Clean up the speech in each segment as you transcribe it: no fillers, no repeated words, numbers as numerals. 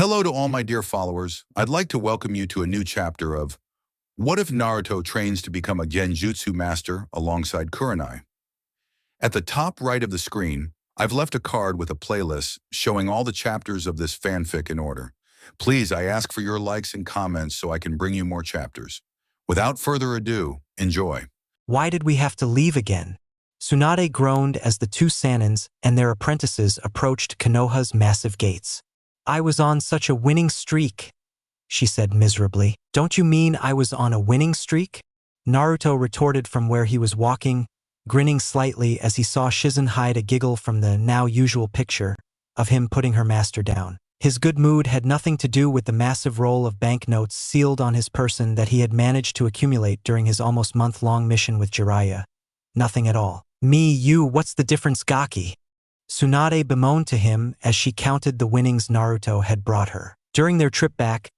Hello to all my dear followers. I'd like to welcome you to a new chapter of What if Naruto trains to become a Genjutsu master alongside Kurenai? At the top right of the screen, I've left a card with a playlist showing all the chapters of this fanfic in order. Please, I ask for your likes and comments so I can bring you more chapters. Without further ado, enjoy. Why did we have to leave again? Tsunade groaned as the two Sanins and their apprentices approached Konoha's massive gates. I was on such a winning streak, she said miserably. Don't you mean I was on a winning streak? Naruto retorted from where he was walking, grinning slightly as he saw Shizen hide a giggle from the now usual picture of him putting her master down. His good mood had nothing to do with the massive roll of banknotes sealed on his person that he had managed to accumulate during his almost month-long mission with Jiraiya. Nothing at all. Me, you, what's the difference, Gaki? Tsunade bemoaned to him as she counted the winnings Naruto had brought her. During their trip back,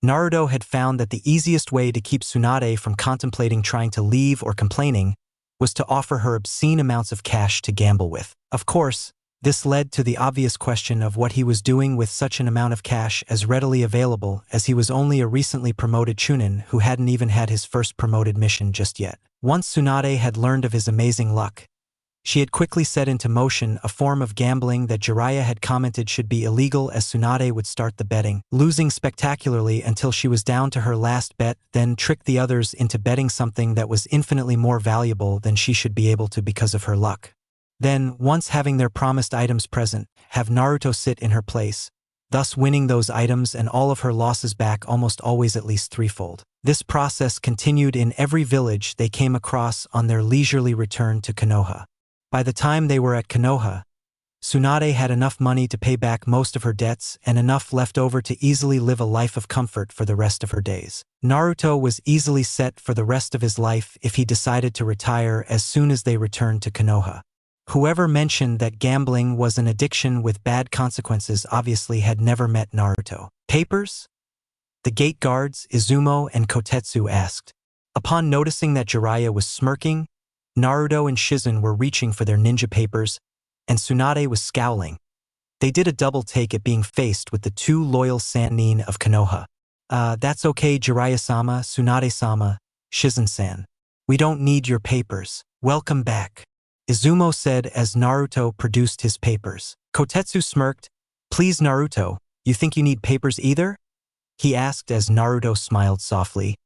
Naruto had found that the easiest way to keep Tsunade from contemplating trying to leave or complaining was to offer her obscene amounts of cash to gamble with. Of course, this led to the obvious question of what he was doing with such an amount of cash as readily available, as he was only a recently promoted chunin who hadn't even had his first promoted mission just yet. Once Tsunade had learned of his amazing luck, she had quickly set into motion a form of gambling that Jiraiya had commented should be illegal, as Tsunade would start the betting, losing spectacularly until she was down to her last bet, then trick the others into betting something that was infinitely more valuable than she should be able to because of her luck. Then, once having their promised items present, have Naruto sit in her place, thus winning those items and all of her losses back, almost always at least threefold. This process continued in every village they came across on their leisurely return to Konoha. By the time they were at Konoha, Tsunade had enough money to pay back most of her debts and enough left over to easily live a life of comfort for the rest of her days. Naruto was easily set for the rest of his life if he decided to retire as soon as they returned to Konoha. Whoever mentioned that gambling was an addiction with bad consequences obviously had never met Naruto. Papers? The gate guards, Izumo and Kotetsu, asked. Upon noticing that Jiraiya was smirking, Naruto and Shizen were reaching for their ninja papers, and Tsunade was scowling. They did a double take at being faced with the two loyal Sannin of Konoha. That's okay, Jiraiya-sama, Tsunade-sama, Shizen-san. We don't need your papers. Welcome back, Izumo said as Naruto produced his papers. Kotetsu smirked. Please, Naruto, you think you need papers either? He asked as Naruto smiled softly.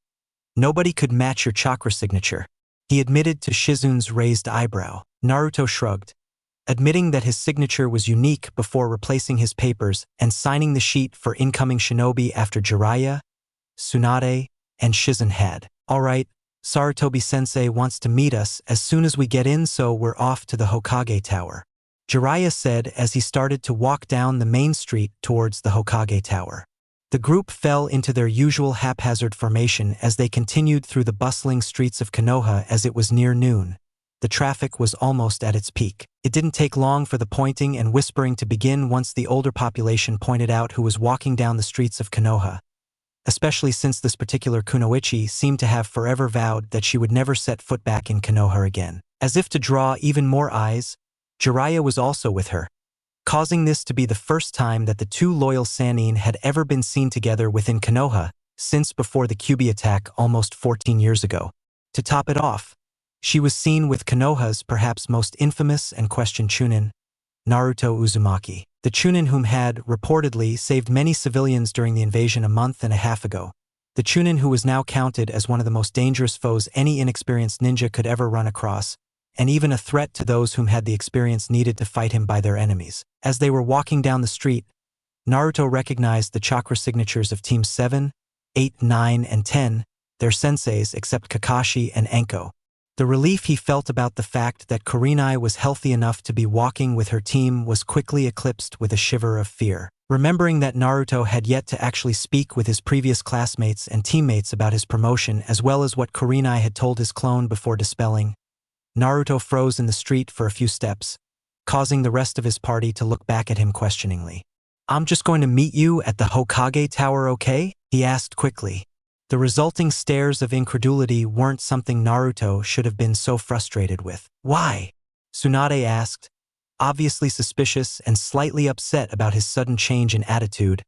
Nobody could match your chakra signature, he admitted to Shizen's raised eyebrow. Naruto shrugged, admitting that his signature was unique before replacing his papers and signing the sheet for incoming shinobi after Jiraiya, Tsunade, and Shizen had. All right, Sarutobi-sensei wants to meet us as soon as we get in, so we're off to the Hokage Tower, Jiraiya said as he started to walk down the main street towards the Hokage Tower. The group fell into their usual haphazard formation as they continued through the bustling streets of Konoha. As it was near noon, the traffic was almost at its peak. It didn't take long for the pointing and whispering to begin once the older population pointed out who was walking down the streets of Konoha, especially since this particular kunoichi seemed to have forever vowed that she would never set foot back in Konoha again. As if to draw even more eyes, Jiraiya was also with her, causing this to be the first time that the two loyal Sannin had ever been seen together within Konoha since before the Kyuubi attack almost 14 years ago. To top it off, she was seen with Konoha's perhaps most infamous and questioned chunin, Naruto Uzumaki, the chunin whom had, reportedly, saved many civilians during the invasion a month and a half ago, the chunin who was now counted as one of the most dangerous foes any inexperienced ninja could ever run across, and even a threat to those whom had the experience needed to fight him by their enemies. As they were walking down the street, Naruto recognized the chakra signatures of Teams 7, 8, 9, and 10, their senseis except Kakashi and Anko. The relief he felt about the fact that Kurenai was healthy enough to be walking with her team was quickly eclipsed with a shiver of fear. Remembering that Naruto had yet to actually speak with his previous classmates and teammates about his promotion, as well as what Kurenai had told his clone before dispelling, Naruto froze in the street for a few steps, causing the rest of his party to look back at him questioningly. I'm just going to meet you at the Hokage Tower, okay? He asked quickly. The resulting stares of incredulity weren't something Naruto should have been so frustrated with. Why? Tsunade asked, obviously suspicious and slightly upset about his sudden change in attitude.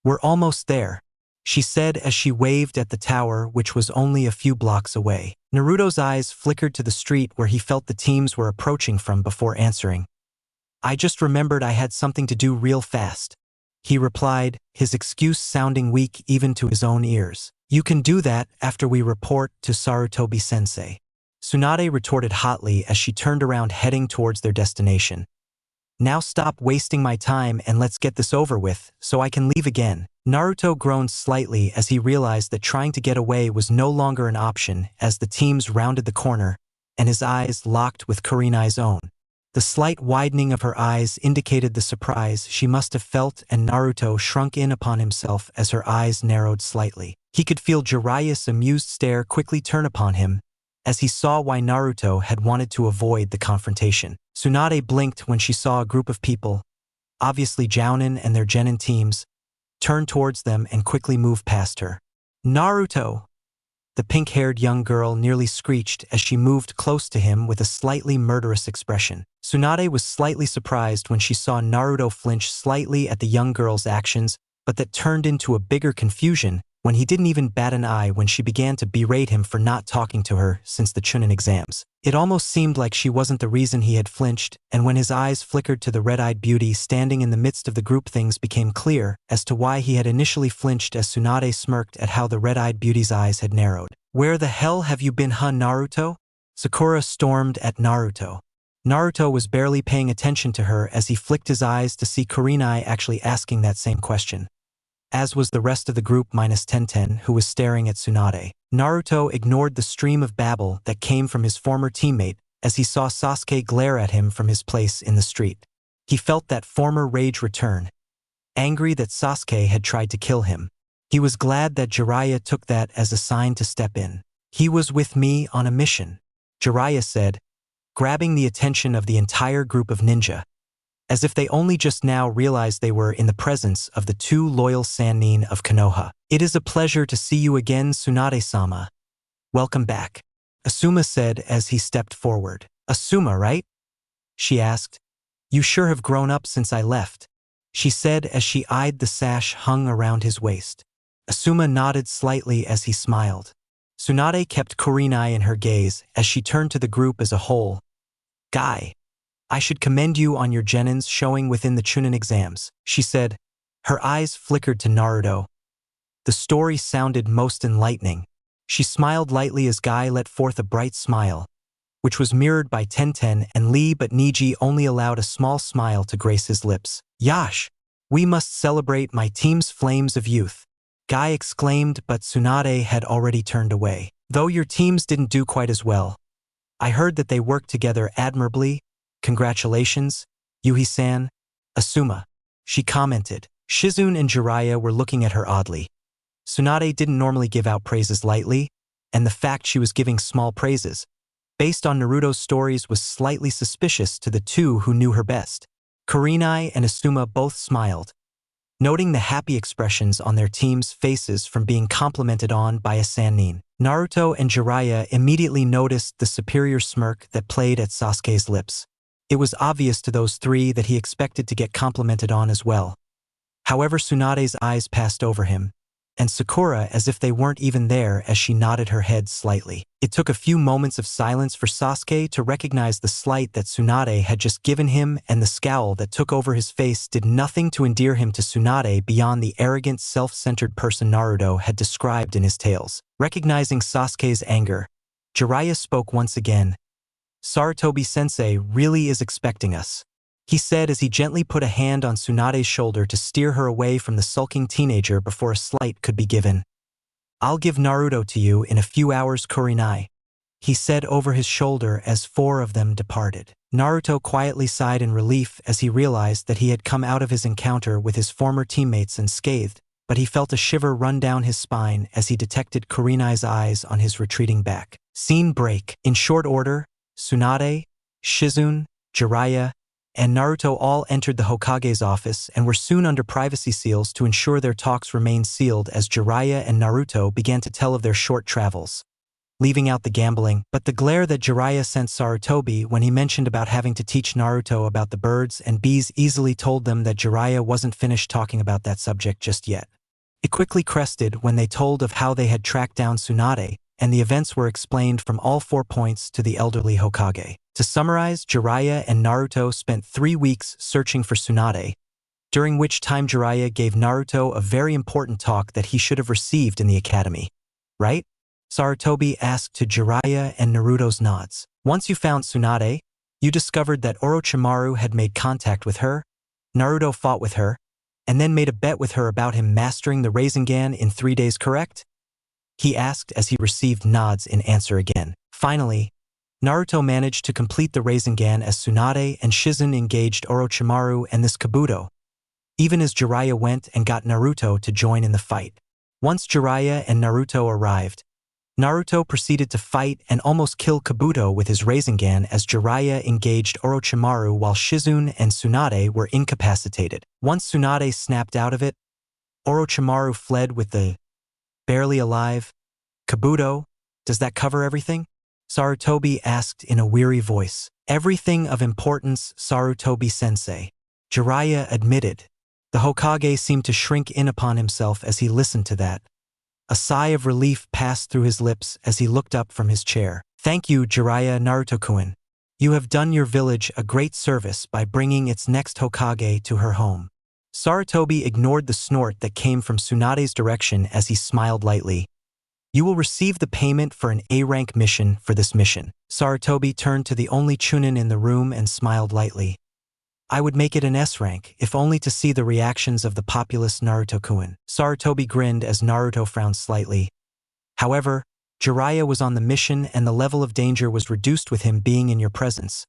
"We're almost there," she said as she waved at the tower, which was only a few blocks away. Naruto's eyes flickered to the street where he felt the teams were approaching from before answering. "I just remembered I had something to do real fast," he replied, his excuse sounding weak even to his own ears. "You can do that after we report to Sarutobi-sensei," Tsunade retorted hotly as she turned around heading towards their destination. "Now stop wasting my time and let's get this over with, so I can leave again." Naruto groaned slightly as he realized that trying to get away was no longer an option as the teams rounded the corner, and his eyes locked with Kurenai's own. The slight widening of her eyes indicated the surprise she must have felt, and Naruto shrunk in upon himself as her eyes narrowed slightly. He could feel Jiraiya's amused stare quickly turn upon him, as he saw why Naruto had wanted to avoid the confrontation. Tsunade blinked when she saw a group of people, obviously Jounin and their genin teams, turn towards them and quickly move past her. "Naruto!" The pink-haired young girl nearly screeched as she moved close to him with a slightly murderous expression. Tsunade was slightly surprised when she saw Naruto flinch slightly at the young girl's actions, but that turned into a bigger confusion when he didn't even bat an eye when she began to berate him for not talking to her since the Chunin exams. It almost seemed like she wasn't the reason he had flinched, and when his eyes flickered to the red-eyed beauty standing in the midst of the group, things became clear as to why he had initially flinched as Tsunade smirked at how the red-eyed beauty's eyes had narrowed. "Where the hell have you been, Naruto?" Sakura stormed at Naruto. Naruto was barely paying attention to her as he flicked his eyes to see Kurenai actually asking that same question, as was the rest of the group minus Tenten, who was staring at Tsunade. Naruto ignored the stream of babble that came from his former teammate as he saw Sasuke glare at him from his place in the street. He felt that former rage return, angry that Sasuke had tried to kill him. He was glad that Jiraiya took that as a sign to step in. "He was with me on a mission," Jiraiya said, grabbing the attention of the entire group of ninja, as if they only just now realized they were in the presence of the two loyal Sannin of Konoha. "It is a pleasure to see you again, Tsunade-sama. Welcome back," Asuma said as he stepped forward. "Asuma, right?" she asked. "You sure have grown up since I left," she said as she eyed the sash hung around his waist. Asuma nodded slightly as he smiled. Tsunade kept Kurenai in her gaze as she turned to the group as a whole. "Guy, I should commend you on your genins showing within the Chunin exams," she said. Her eyes flickered to Naruto. The story sounded most enlightening. She smiled lightly as Guy let forth a bright smile, which was mirrored by Tenten and Lee, but Niji only allowed a small smile to grace his lips. "Yash! We must celebrate my team's flames of youth," Guy exclaimed, but Tsunade had already turned away. "Though your teams didn't do quite as well, I heard that they worked together admirably. Congratulations, Yuhi-san." "Asuma," she commented. Shizune and Jiraiya were looking at her oddly. Tsunade didn't normally give out praises lightly, and the fact she was giving small praises, based on Naruto's stories, was slightly suspicious to the two who knew her best. Kurenai and Asuma both smiled, noting the happy expressions on their team's faces from being complimented on by a Sannin. Naruto and Jiraiya immediately noticed the superior smirk that played at Sasuke's lips. It was obvious to those three that he expected to get complimented on as well. However, Tsunade's eyes passed over him, and Sakura as if they weren't even there as she nodded her head slightly. It took a few moments of silence for Sasuke to recognize the slight that Tsunade had just given him, and the scowl that took over his face did nothing to endear him to Tsunade beyond the arrogant, self-centered person Naruto had described in his tales. Recognizing Sasuke's anger, Jiraiya spoke once again. "Sarutobi-sensei really is expecting us," he said as he gently put a hand on Tsunade's shoulder to steer her away from the sulking teenager before a slight could be given. "I'll give Naruto to you in a few hours, Kurenai," he said over his shoulder as four of them departed. Naruto quietly sighed in relief as he realized that he had come out of his encounter with his former teammates unscathed, but he felt a shiver run down his spine as he detected Kurenai's eyes on his retreating back. Scene break. In short order, Tsunade, Shizune, Jiraiya, and Naruto all entered the Hokage's office and were soon under privacy seals to ensure their talks remained sealed as Jiraiya and Naruto began to tell of their short travels, leaving out the gambling, but the glare that Jiraiya sent Sarutobi when he mentioned about having to teach Naruto about the birds and bees easily told them that Jiraiya wasn't finished talking about that subject just yet. It quickly crested when they told of how they had tracked down Tsunade, and the events were explained from all 4 points to the elderly Hokage. To summarize, Jiraiya and Naruto spent 3 weeks searching for Tsunade, during which time Jiraiya gave Naruto a very important talk that he should have received in the academy. Right? Sarutobi asked to Jiraiya, and Naruto's nods. Once you found Tsunade, you discovered that Orochimaru had made contact with her, Naruto fought with her, and then made a bet with her about him mastering the Rasengan in 3 days, correct? He asked as he received nods in answer again. Finally, Naruto managed to complete the Rasengan as Tsunade and Shizen engaged Orochimaru and this Kabuto, even as Jiraiya went and got Naruto to join in the fight. Once Jiraiya and Naruto arrived, Naruto proceeded to fight and almost kill Kabuto with his Rasengan as Jiraiya engaged Orochimaru while Shizune and Tsunade were incapacitated. Once Tsunade snapped out of it, Orochimaru fled with the barely alive Kabuto. Does that cover everything? Sarutobi asked in a weary voice. Everything of importance, Sarutobi-sensei. Jiraiya admitted. The Hokage seemed to shrink in upon himself as he listened to that. A sigh of relief passed through his lips as he looked up from his chair. Thank you, Jiraiya Naruto-kun. You have done your village a great service by bringing its next Hokage to her home. Sarutobi ignored the snort that came from Tsunade's direction as he smiled lightly. You will receive the payment for an A-rank mission for this mission. Sarutobi turned to the only Chunin in the room and smiled lightly. I would make it an S-rank, if only to see the reactions of the populous Naruto-kun. Sarutobi grinned as Naruto frowned slightly. However, Jiraiya was on the mission and the level of danger was reduced with him being in your presence.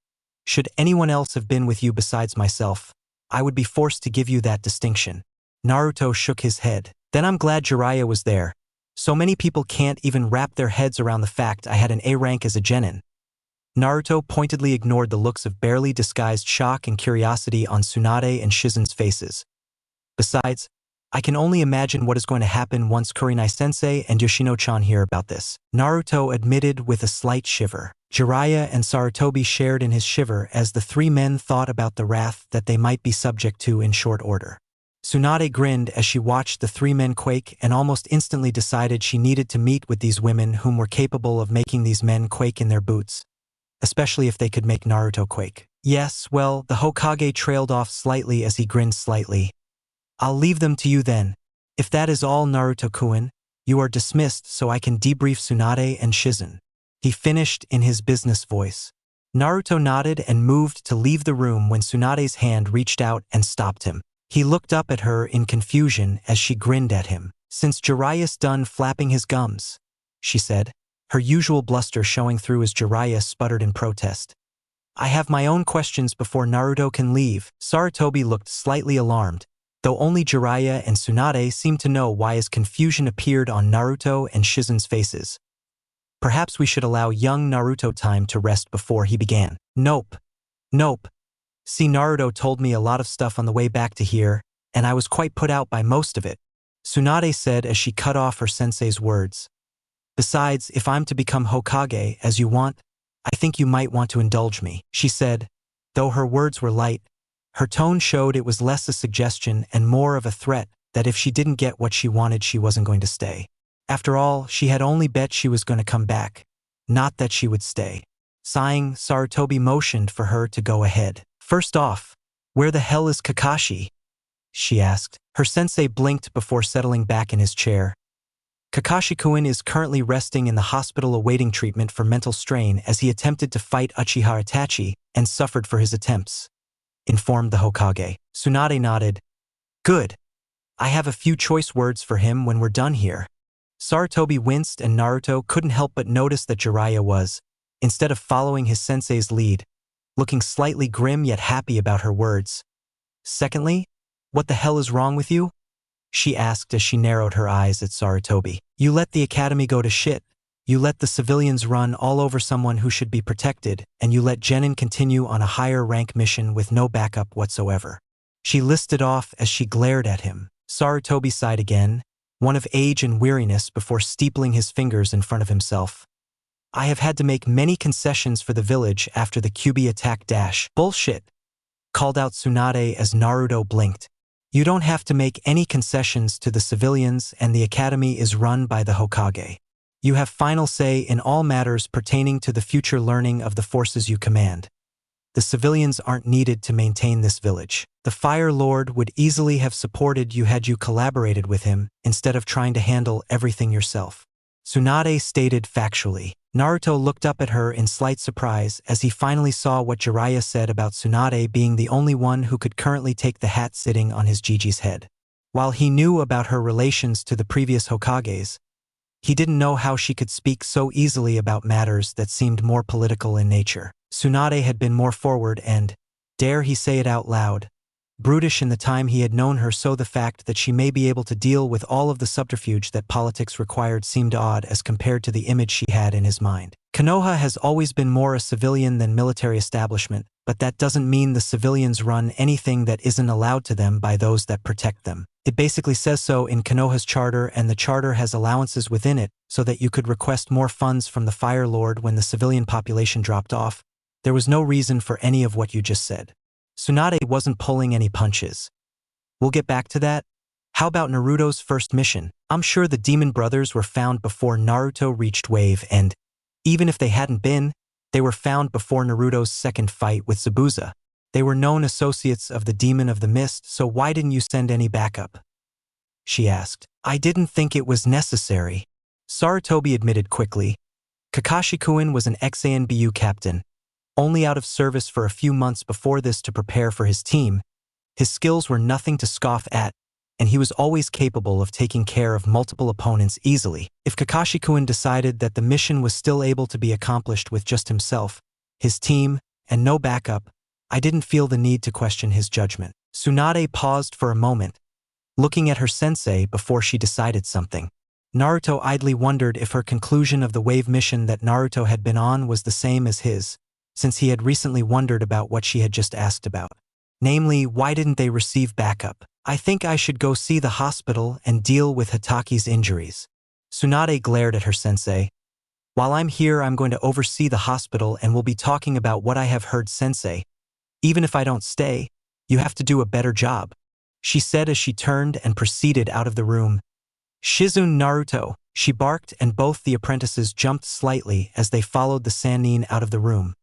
Should anyone else have been with you besides myself, I would be forced to give you that distinction. Naruto shook his head. Then I'm glad Jiraiya was there. So many people can't even wrap their heads around the fact I had an A-rank as a genin. Naruto pointedly ignored the looks of barely disguised shock and curiosity on Tsunade and Shizen's faces. Besides, I can only imagine what is going to happen once Kurenai-sensei and Yoshino-chan hear about this. Naruto admitted with a slight shiver. Jiraiya and Sarutobi shared in his shiver as the 3 men thought about the wrath that they might be subject to in short order. Tsunade grinned as she watched the 3 men quake and almost instantly decided she needed to meet with these women whom were capable of making these men quake in their boots. Especially if they could make Naruto quake. Yes, well, the Hokage trailed off slightly as he grinned slightly. I'll leave them to you then. If that is all, Naruto-kun, you are dismissed so I can debrief Tsunade and Shizen. He finished in his business voice. Naruto nodded and moved to leave the room when Tsunade's hand reached out and stopped him. He looked up at her in confusion as she grinned at him. Since Jiraiya's done flapping his gums, she said, her usual bluster showing through as Jiraiya sputtered in protest. I have my own questions before Naruto can leave. Sarutobi looked slightly alarmed, though only Jiraiya and Tsunade seemed to know why his confusion appeared on Naruto and Shizen's faces. Perhaps we should allow young Naruto time to rest before he began. Nope. See, Naruto told me a lot of stuff on the way back to here, and I was quite put out by most of it, Tsunade said as she cut off her sensei's words. Besides, if I'm to become Hokage, as you want, I think you might want to indulge me, she said. Though her words were light, her tone showed it was less a suggestion and more of a threat that if she didn't get what she wanted, she wasn't going to stay. After all, she had only bet she was going to come back, not that she would stay. Sighing, Sarutobi motioned for her to go ahead. First off, where the hell is Kakashi? She asked. Her sensei blinked before settling back in his chair. Kakashi-kun is currently resting in the hospital awaiting treatment for mental strain as he attempted to fight Uchiha Itachi and suffered for his attempts, informed the Hokage. Tsunade nodded. Good. I have a few choice words for him when we're done here. Sarutobi winced and Naruto couldn't help but notice that Jiraiya was, instead of following his sensei's lead, looking slightly grim yet happy about her words. Secondly, what the hell is wrong with you? She asked as she narrowed her eyes at Sarutobi. You let the academy go to shit. You let the civilians run all over someone who should be protected, and you let Genin continue on a higher rank mission with no backup whatsoever. She listed off as she glared at him. Sarutobi sighed again, one of age and weariness before steepling his fingers in front of himself. I have had to make many concessions for the village after the Kyuubi attack dash. Bullshit, called out Tsunade as Naruto blinked. You don't have to make any concessions to the civilians, and the academy is run by the Hokage. You have final say in all matters pertaining to the future learning of the forces you command. The civilians aren't needed to maintain this village. The Fire Lord would easily have supported you had you collaborated with him instead of trying to handle everything yourself. Tsunade stated factually. Naruto looked up at her in slight surprise as he finally saw what Jiraiya said about Tsunade being the only one who could currently take the hat sitting on his Gigi's head. While he knew about her relations to the previous Hokages, he didn't know how she could speak so easily about matters that seemed more political in nature. Tsunade had been more forward and, dare he say it out loud, brutish in the time he had known her, so the fact that she may be able to deal with all of the subterfuge that politics required seemed odd as compared to the image she had in his mind. Konoha has always been more a civilian than military establishment, but that doesn't mean the civilians run anything that isn't allowed to them by those that protect them. It basically says so in Konoha's charter, and the charter has allowances within it so that you could request more funds from the Fire Lord when the civilian population dropped off. There was no reason for any of what you just said. Tsunade wasn't pulling any punches. We'll get back to that. How about Naruto's first mission? I'm sure the demon brothers were found before Naruto reached Wave, and even if they hadn't been, they were found before Naruto's second fight with Zabuza. They were known associates of the Demon of the Mist, so why didn't you send any backup? She asked. I didn't think it was necessary. Sarutobi admitted quickly. Kakashi-kun was an ex-ANBU captain, only out of service for a few months before this to prepare for his team. His skills were nothing to scoff at, and he was always capable of taking care of multiple opponents easily. If Kakashi-kun decided that the mission was still able to be accomplished with just himself, his team, and no backup, I didn't feel the need to question his judgment. Tsunade paused for a moment, looking at her sensei before she decided something. Naruto idly wondered if her conclusion of the Wave mission that Naruto had been on was the same as his, since he had recently wondered about what she had just asked about. Namely, why didn't they receive backup? I think I should go see the hospital and deal with Hitaki's injuries. Tsunade glared at her sensei. While I'm here, I'm going to oversee the hospital and we'll be talking about what I have heard, sensei. Even if I don't stay, you have to do a better job, she said as she turned and proceeded out of the room. Shizune Naruto, she barked, and both the apprentices jumped slightly as they followed the Sannin out of the room,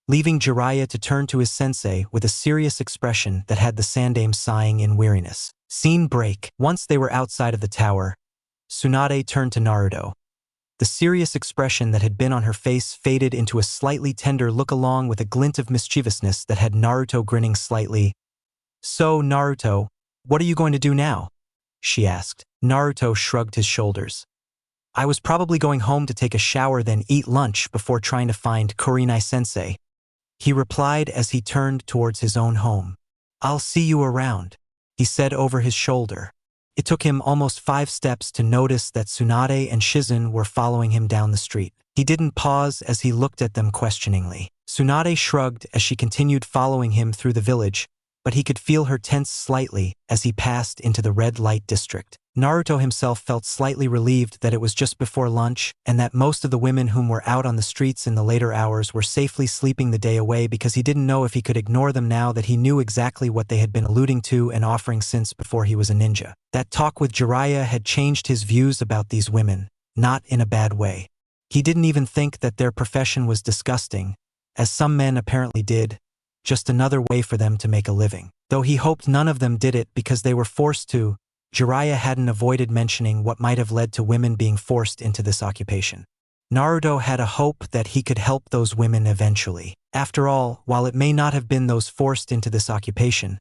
leaving Jiraiya to turn to his sensei with a serious expression that had the Sandaime sighing in weariness. Scene break. Once they were outside of the tower, Tsunade turned to Naruto. The serious expression that had been on her face faded into a slightly tender look along with a glint of mischievousness that had Naruto grinning slightly. So, Naruto, what are you going to do now? She asked. Naruto shrugged his shoulders. I was probably going home to take a shower then eat lunch before trying to find Kurenai-sensei, he replied as he turned towards his own home. I'll see you around, he said over his shoulder. It took him almost 5 steps to notice that Tsunade and Shizune were following him down the street. He didn't pause as he looked at them questioningly. Tsunade shrugged as she continued following him through the village, but he could feel her tense slightly as he passed into the red light district. Naruto himself felt slightly relieved that it was just before lunch and that most of the women whom were out on the streets in the later hours were safely sleeping the day away, because he didn't know if he could ignore them now that he knew exactly what they had been alluding to and offering since before he was a ninja. That talk with Jiraiya had changed his views about these women, not in a bad way. He didn't even think that their profession was disgusting, as some men apparently did, just another way for them to make a living. Though he hoped none of them did it because they were forced to, Jiraiya hadn't avoided mentioning what might have led to women being forced into this occupation. Naruto had a hope that he could help those women eventually. After all, while it may not have been those forced into this occupation,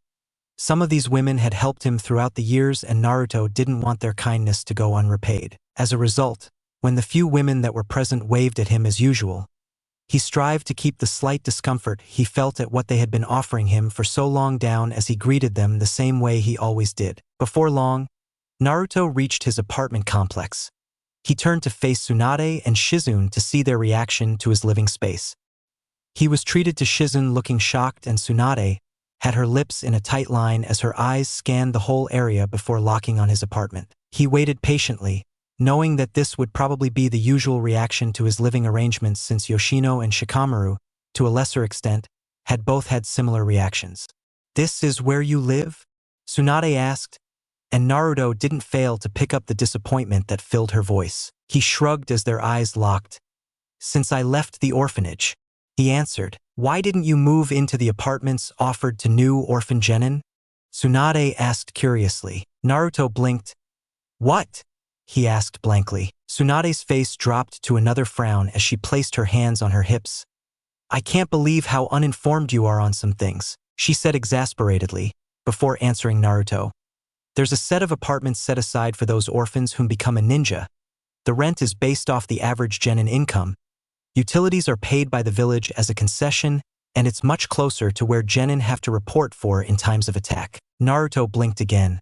some of these women had helped him throughout the years, and Naruto didn't want their kindness to go unrepaid. As a result, when the few women that were present waved at him as usual, he strived to keep the slight discomfort he felt at what they had been offering him for so long down as he greeted them the same way he always did. Before long, Naruto reached his apartment complex. He turned to face Tsunade and Shizune to see their reaction to his living space. He was treated to Shizune looking shocked, and Tsunade had her lips in a tight line as her eyes scanned the whole area before locking on his apartment. He waited patiently, knowing that this would probably be the usual reaction to his living arrangements, since Yoshino and Shikamaru, to a lesser extent, had both had similar reactions. This is where you live? Tsunade asked, and Naruto didn't fail to pick up the disappointment that filled her voice. He shrugged as their eyes locked. Since I left the orphanage, he answered. Why didn't you move into the apartments offered to new orphan genin? Tsunade asked curiously. Naruto blinked. What? He asked blankly. Tsunade's face dropped to another frown as she placed her hands on her hips. I can't believe how uninformed you are on some things, she said exasperatedly, before answering Naruto. There's a set of apartments set aside for those orphans whom become a ninja. The rent is based off the average genin income. Utilities are paid by the village as a concession, and it's much closer to where genin have to report for in times of attack. Naruto blinked again.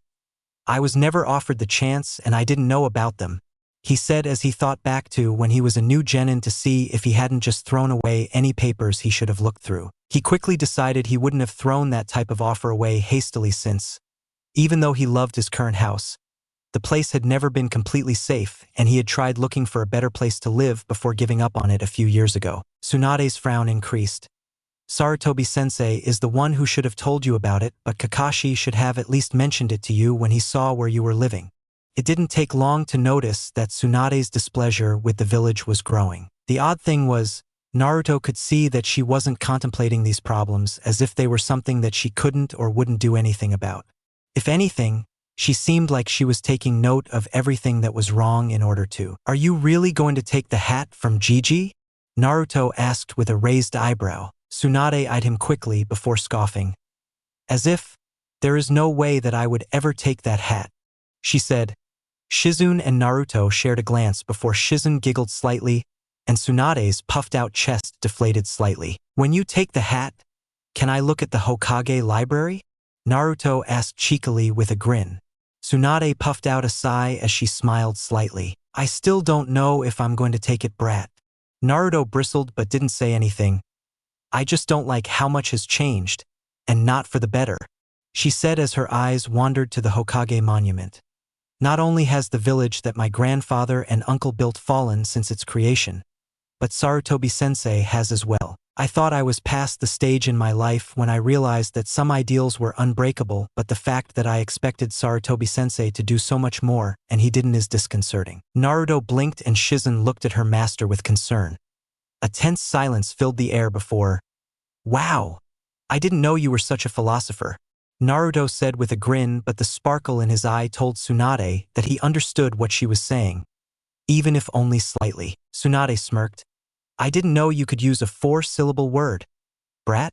I was never offered the chance and I didn't know about them, he said as he thought back to when he was a new genin to see if he hadn't just thrown away any papers he should have looked through. He quickly decided he wouldn't have thrown that type of offer away hastily since, even though he loved his current house, the place had never been completely safe and he had tried looking for a better place to live before giving up on it a few years ago. Tsunade's frown increased. Sarutobi-sensei is the one who should have told you about it, but Kakashi should have at least mentioned it to you when he saw where you were living. It didn't take long to notice that Tsunade's displeasure with the village was growing. The odd thing was, Naruto could see that she wasn't contemplating these problems as if they were something that she couldn't or wouldn't do anything about. If anything, she seemed like she was taking note of everything that was wrong in order to. Are you really going to take the hat from Gigi? Naruto asked with a raised eyebrow. Tsunade eyed him quickly before scoffing. As if, there is no way that I would ever take that hat, she said. Shizune and Naruto shared a glance before Shizune giggled slightly and Tsunade's puffed-out chest deflated slightly. When you take the hat, can I look at the Hokage library? Naruto asked cheekily with a grin. Tsunade puffed out a sigh as she smiled slightly. I still don't know if I'm going to take it, brat. Naruto bristled but didn't say anything. I just don't like how much has changed, and not for the better, she said as her eyes wandered to the Hokage monument. Not only has the village that my grandfather and uncle built fallen since its creation, but Sarutobi-sensei has as well. I thought I was past the stage in my life when I realized that some ideals were unbreakable, but the fact that I expected Sarutobi-sensei to do so much more, and he didn't, is disconcerting. Naruto blinked and Shizune looked at her master with concern. A tense silence filled the air before, Wow! I didn't know you were such a philosopher, Naruto said with a grin, but the sparkle in his eye told Tsunade that he understood what she was saying, even if only slightly. Tsunade smirked. I didn't know you could use a 4-syllable word, brat,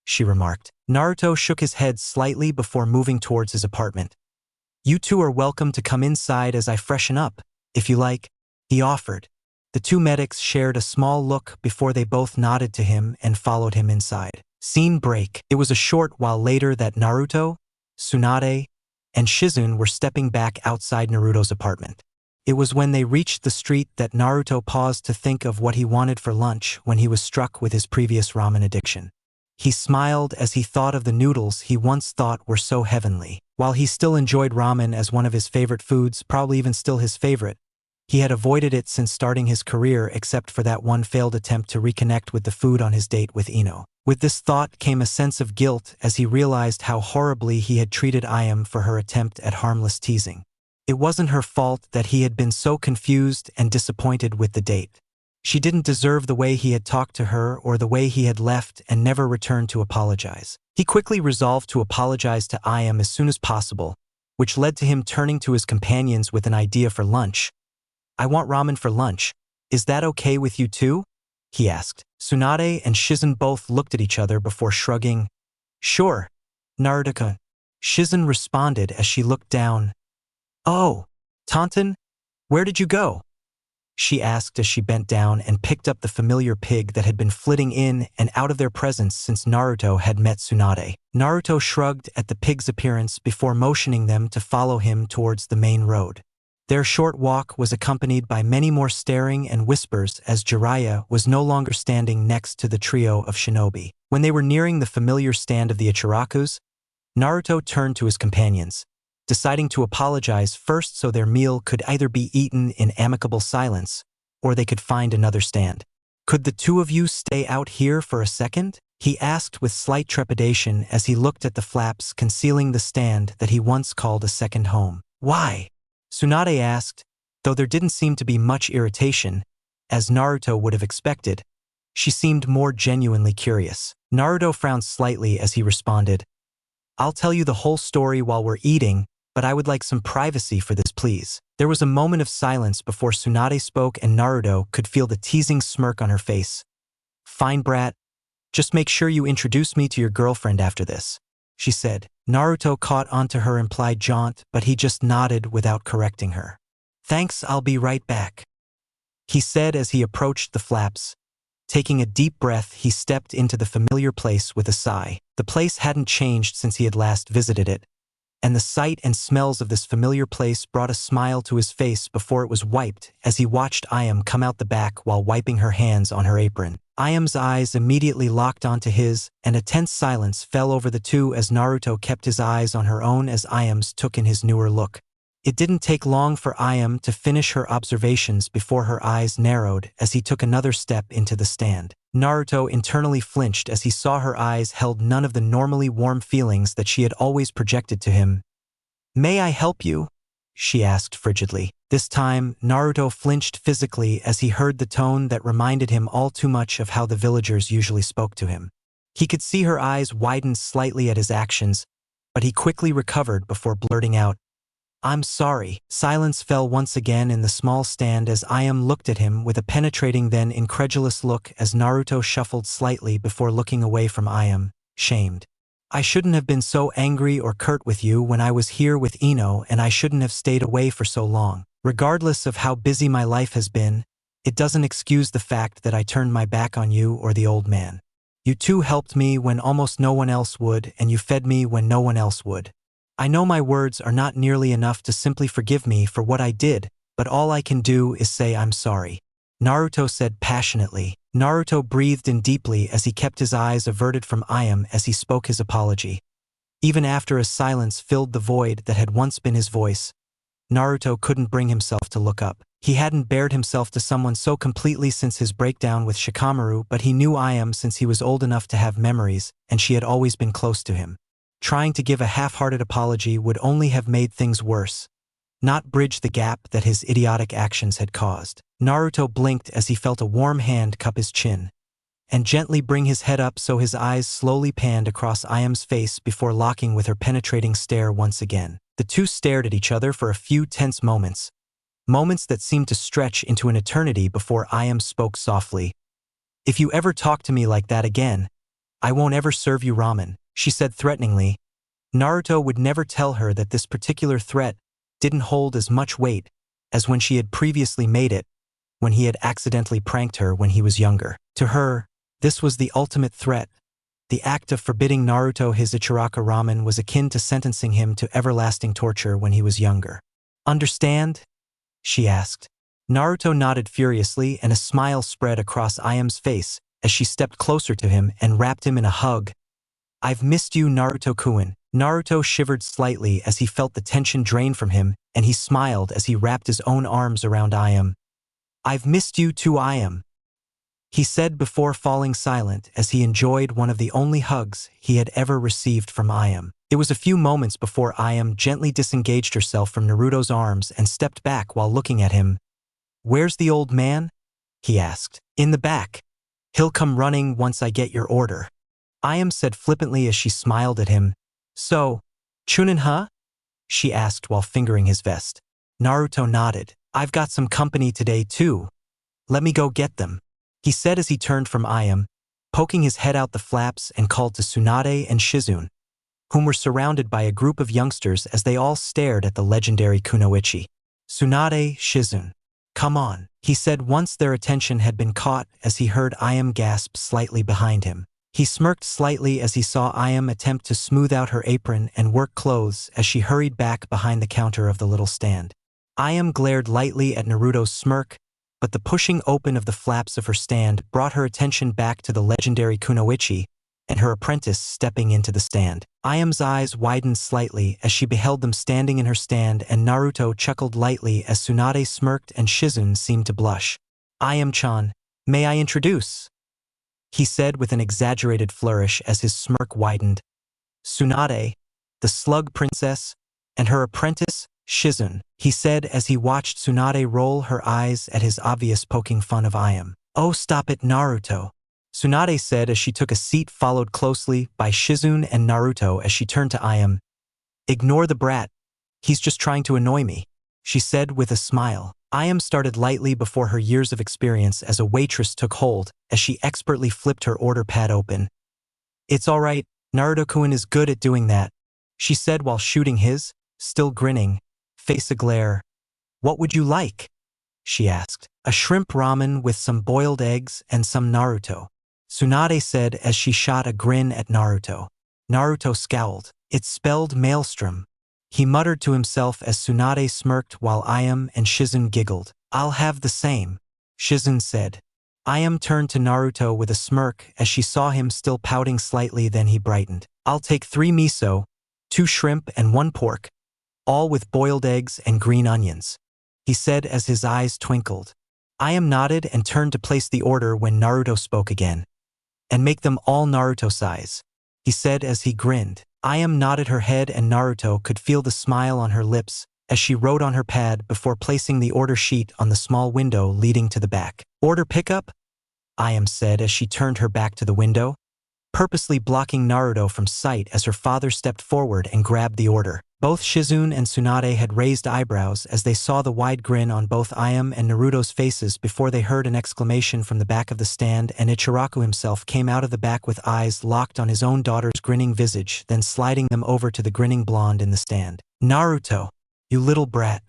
she remarked. Naruto shook his head slightly before moving towards his apartment. You two are welcome to come inside as I freshen up, if you like, he offered. The two medics shared a small look before they both nodded to him and followed him inside. Scene break. It was a short while later that Naruto, Tsunade, and Shizune were stepping back outside Naruto's apartment. It was when they reached the street that Naruto paused to think of what he wanted for lunch when he was struck with his previous ramen addiction. He smiled as he thought of the noodles he once thought were so heavenly. While he still enjoyed ramen as one of his favorite foods, probably even still his favorite, he had avoided it since starting his career except for that one failed attempt to reconnect with the food on his date with Ino. With this thought came a sense of guilt as he realized how horribly he had treated Ayam for her attempt at harmless teasing. It wasn't her fault that he had been so confused and disappointed with the date. She didn't deserve the way he had talked to her or the way he had left and never returned to apologize. He quickly resolved to apologize to Ayam as soon as possible, which led to him turning to his companions with an idea for lunch. I want ramen for lunch. Is that okay with you too? He asked. Tsunade and Shizune both looked at each other before shrugging. Sure, Naruto. Shizune responded as she looked down. Oh, Taunton, where did you go? She asked as she bent down and picked up the familiar pig that had been flitting in and out of their presence since Naruto had met Tsunade. Naruto shrugged at the pig's appearance before motioning them to follow him towards the main road. Their short walk was accompanied by many more staring and whispers as Jiraiya was no longer standing next to the trio of shinobi. When they were nearing the familiar stand of the Ichirakus, Naruto turned to his companions, deciding to apologize first so their meal could either be eaten in amicable silence or they could find another stand. Could the two of you stay out here for a second? he asked with slight trepidation as he looked at the flaps concealing the stand that he once called a second home. Why? Tsunade asked, though there didn't seem to be much irritation, as Naruto would have expected. She seemed more genuinely curious. Naruto frowned slightly as he responded, I'll tell you the whole story while we're eating, but I would like some privacy for this, please. There was a moment of silence before Tsunade spoke and Naruto could feel the teasing smirk on her face. Fine, brat. Just make sure you introduce me to your girlfriend after this, she said. Naruto caught onto her implied jaunt, but he just nodded without correcting her. Thanks, I'll be right back, he said as he approached the flaps. Taking a deep breath, he stepped into the familiar place with a sigh. The place hadn't changed since he had last visited it, and the sight and smells of this familiar place brought a smile to his face before it was wiped as he watched Ayam come out the back while wiping her hands on her apron. Ayam's eyes immediately locked onto his, and a tense silence fell over the two as Naruto kept his eyes on her own as Ayam's took in his newer look. It didn't take long for Ayam to finish her observations before her eyes narrowed as he took another step into the stand. Naruto internally flinched as he saw her eyes held none of the normally warm feelings that she had always projected to him. May I help you? She asked frigidly. This time, Naruto flinched physically as he heard the tone that reminded him all too much of how the villagers usually spoke to him. He could see her eyes widen slightly at his actions, but he quickly recovered before blurting out, I'm sorry. Silence fell once again in the small stand as Ayam looked at him with a penetrating then incredulous look as Naruto shuffled slightly before looking away from Ayam, shamed. I shouldn't have been so angry or curt with you when I was here with Ino, and I shouldn't have stayed away for so long. Regardless of how busy my life has been, it doesn't excuse the fact that I turned my back on you or the old man. You two helped me when almost no one else would, and you fed me when no one else would. I know my words are not nearly enough to simply forgive me for what I did, but all I can do is say I'm sorry, Naruto said passionately. Naruto breathed in deeply as he kept his eyes averted from Ayam as he spoke his apology. Even after a silence filled the void that had once been his voice, Naruto couldn't bring himself to look up. He hadn't bared himself to someone so completely since his breakdown with Shikamaru, but he knew Ayam since he was old enough to have memories, and she had always been close to him. Trying to give a half-hearted apology would only have made things worse, not bridge the gap that his idiotic actions had caused. Naruto blinked as he felt a warm hand cup his chin, and gently bring his head up so his eyes slowly panned across Ayam's face before locking with her penetrating stare once again. The two stared at each other for a few tense moments that seemed to stretch into an eternity before Ayam spoke softly. If you ever talk to me like that again, I won't ever serve you ramen, she said threateningly. Naruto would never tell her that this particular threat didn't hold as much weight as when she had previously made it, when he had accidentally pranked her when he was younger. To her, this was the ultimate threat. The act of forbidding Naruto his Ichiraku ramen was akin to sentencing him to everlasting torture when he was younger. Understand? She asked. Naruto nodded furiously and a smile spread across Ayam's face as she stepped closer to him and wrapped him in a hug. I've missed you, Naruto-kun. Naruto shivered slightly as he felt the tension drain from him, and he smiled as he wrapped his own arms around Ayam. I've missed you too, Ayam, he said before falling silent as he enjoyed one of the only hugs he had ever received from Ayam. It was a few moments before Ayam gently disengaged herself from Naruto's arms and stepped back while looking at him. Where's the old man? He asked. In the back. He'll come running once I get your order, Ayam said flippantly as she smiled at him. So, Chunin, huh? She asked while fingering his vest. Naruto nodded. I've got some company today too. Let me go get them, he said as he turned from Ayam, poking his head out the flaps and called to Tsunade and Shizune, whom were surrounded by a group of youngsters as they all stared at the legendary kunoichi. Tsunade, Shizune, come on, he said once their attention had been caught as he heard Ayam gasp slightly behind him. He smirked slightly as he saw Ayam attempt to smooth out her apron and work clothes as she hurried back behind the counter of the little stand. Ayam glared lightly at Naruto's smirk, but the pushing open of the flaps of her stand brought her attention back to the legendary kunoichi and her apprentice stepping into the stand. Ayam's eyes widened slightly as she beheld them standing in her stand, and Naruto chuckled lightly as Tsunade smirked and Shizune seemed to blush. Ayam-chan, may I introduce? he said with an exaggerated flourish as his smirk widened. Tsunade, the slug princess, and her apprentice, Shizun, he said as he watched Tsunade roll her eyes at his obvious poking fun of Ayam. Oh, stop it, Naruto, Tsunade said as she took a seat, followed closely by Shizun and Naruto as she turned to Ayam. Ignore the brat. He's just trying to annoy me, she said with a smile. Ayam started lightly before her years of experience as a waitress took hold as she expertly flipped her order pad open. It's all right, Naruto-kun is good at doing that, she said while shooting his, still grinning, face a glare. What would you like? She asked. A shrimp ramen with some boiled eggs and some Naruto, Tsunade said as she shot a grin at Naruto. Naruto scowled. It spelled maelstrom. He muttered to himself as Tsunade smirked while Ayam and Shizun giggled. I'll have the same, Shizun said. Ayam turned to Naruto with a smirk as she saw him still pouting slightly, then he brightened. I'll take 3 miso, 2 shrimp and 1 pork, all with boiled eggs and green onions, he said as his eyes twinkled. Ayam nodded and turned to place the order when Naruto spoke again. And make them all Naruto size, he said as he grinned. Ayam nodded her head and Naruto could feel the smile on her lips as she wrote on her pad before placing the order sheet on the small window leading to the back. Order pickup? Ayam said as she turned her back to the window, purposely blocking Naruto from sight as her father stepped forward and grabbed the order. Both Shizun and Tsunade had raised eyebrows as they saw the wide grin on both Ayam and Naruto's faces before they heard an exclamation from the back of the stand, and Ichiraku himself came out of the back with eyes locked on his own daughter's grinning visage, then sliding them over to the grinning blonde in the stand. Naruto, you little brat.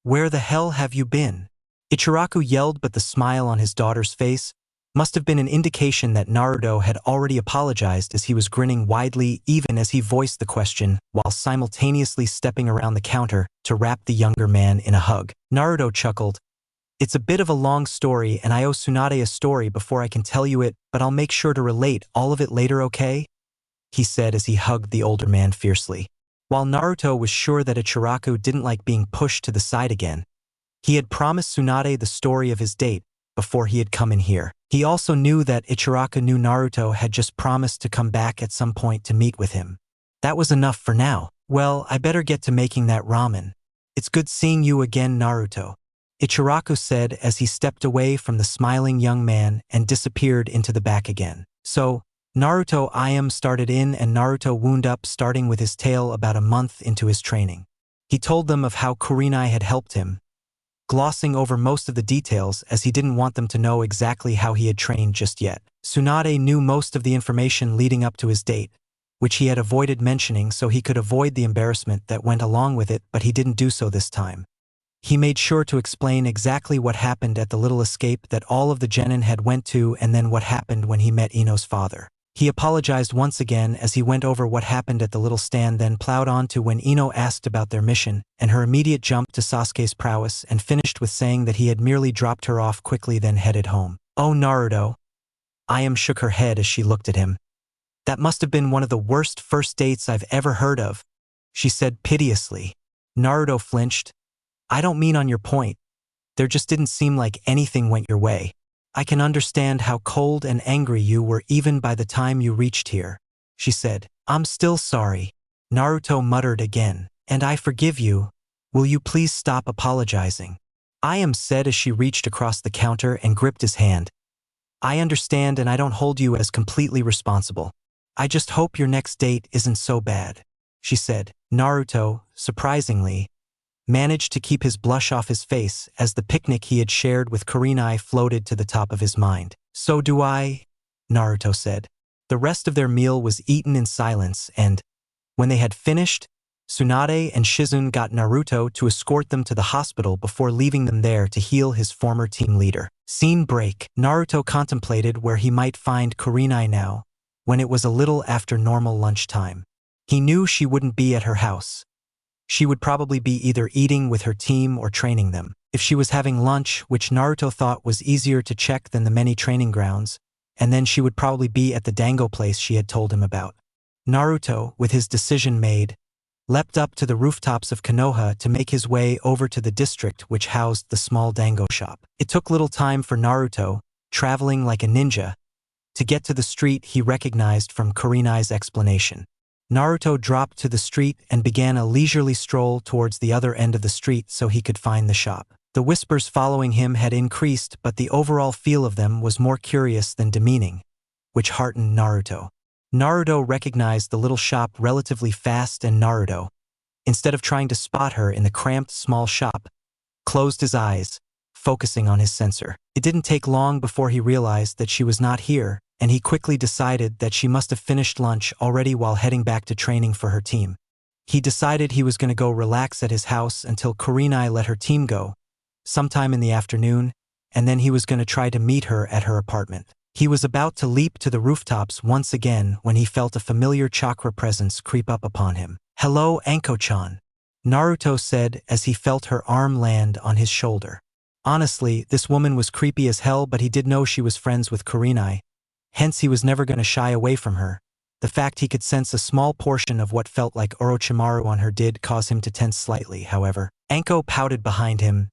Where the hell have you been? Ichiraku yelled, but the smile on his daughter's face must have been an indication that Naruto had already apologized, as he was grinning widely even as he voiced the question while simultaneously stepping around the counter to wrap the younger man in a hug. Naruto chuckled. It's a bit of a long story and I owe Tsunade a story before I can tell you it, but I'll make sure to relate all of it later, okay? He said as he hugged the older man fiercely. While Naruto was sure that Ichiraku didn't like being pushed to the side again, he had promised Tsunade the story of his date before he had come in here. He also knew that Ichiraku knew Naruto had just promised to come back at some point to meet with him. That was enough for now. Well, I better get to making that ramen. It's good seeing you again, Naruto, Ichiraku said as he stepped away from the smiling young man and disappeared into the back again. So, Naruto Ayam started in and Naruto wound up, starting with his tale about a month into his training. He told them of how Kurenai had helped him, glossing over most of the details as he didn't want them to know exactly how he had trained just yet. Tsunade knew most of the information leading up to his date, which he had avoided mentioning so he could avoid the embarrassment that went along with it, but he didn't do so this time. He made sure to explain exactly what happened at the little escape that all of the genin had went to, and then what happened when he met Ino's father. He apologized once again as he went over what happened at the little stand, then plowed on to when Ino asked about their mission and her immediate jump to Sasuke's prowess, and finished with saying that he had merely dropped her off quickly then headed home. Oh, Naruto. Ayam shook her head as she looked at him. That must have been one of the worst first dates I've ever heard of, she said piteously. Naruto flinched. I don't mean on your point. There just didn't seem like anything went your way. I can understand how cold and angry you were even by the time you reached here, she said. I'm still sorry, Naruto muttered again. And I forgive you. Will you please stop apologizing? Ayam said as she reached across the counter and gripped his hand. I understand and I don't hold you as completely responsible. I just hope your next date isn't so bad, she said. Naruto, surprisingly, managed to keep his blush off his face as the picnic he had shared with Kurenai floated to the top of his mind. So do I, Naruto said. The rest of their meal was eaten in silence, and, when they had finished, Tsunade and Shizun got Naruto to escort them to the hospital before leaving them there to heal his former team leader. Scene break. Naruto contemplated where he might find Kurenai now, when it was a little after normal lunchtime. He knew she wouldn't be at her house. She would probably be either eating with her team or training them. If she was having lunch, which Naruto thought was easier to check than the many training grounds, and then she would probably be at the dango place she had told him about. Naruto, with his decision made, leapt up to the rooftops of Konoha to make his way over to the district which housed the small dango shop. It took little time for Naruto, traveling like a ninja, To get to the street he recognized from Kurenai's explanation. Naruto dropped to the street and began a leisurely stroll towards the other end of the street so he could find the shop. The whispers following him had increased, but the overall feel of them was more curious than demeaning, which heartened Naruto. Naruto recognized the little shop relatively fast, and Naruto, instead of trying to spot her in the cramped small shop, closed his eyes, focusing on his sensor. It didn't take long before he realized that she was not here, and he quickly decided that she must have finished lunch already while heading back to training for her team. He decided he was going to go relax at his house until Kurenai let her team go, sometime in the afternoon, and then he was going to try to meet her at her apartment. He was about to leap to the rooftops once again when he felt a familiar chakra presence creep up upon him. "Hello, Anko-chan," Naruto said as he felt her arm land on his shoulder. Honestly, this woman was creepy as hell, but he did know she was friends with Kurenai, hence he was never going to shy away from her. The fact he could sense a small portion of what felt like Orochimaru on her did cause him to tense slightly, however. Anko pouted behind him.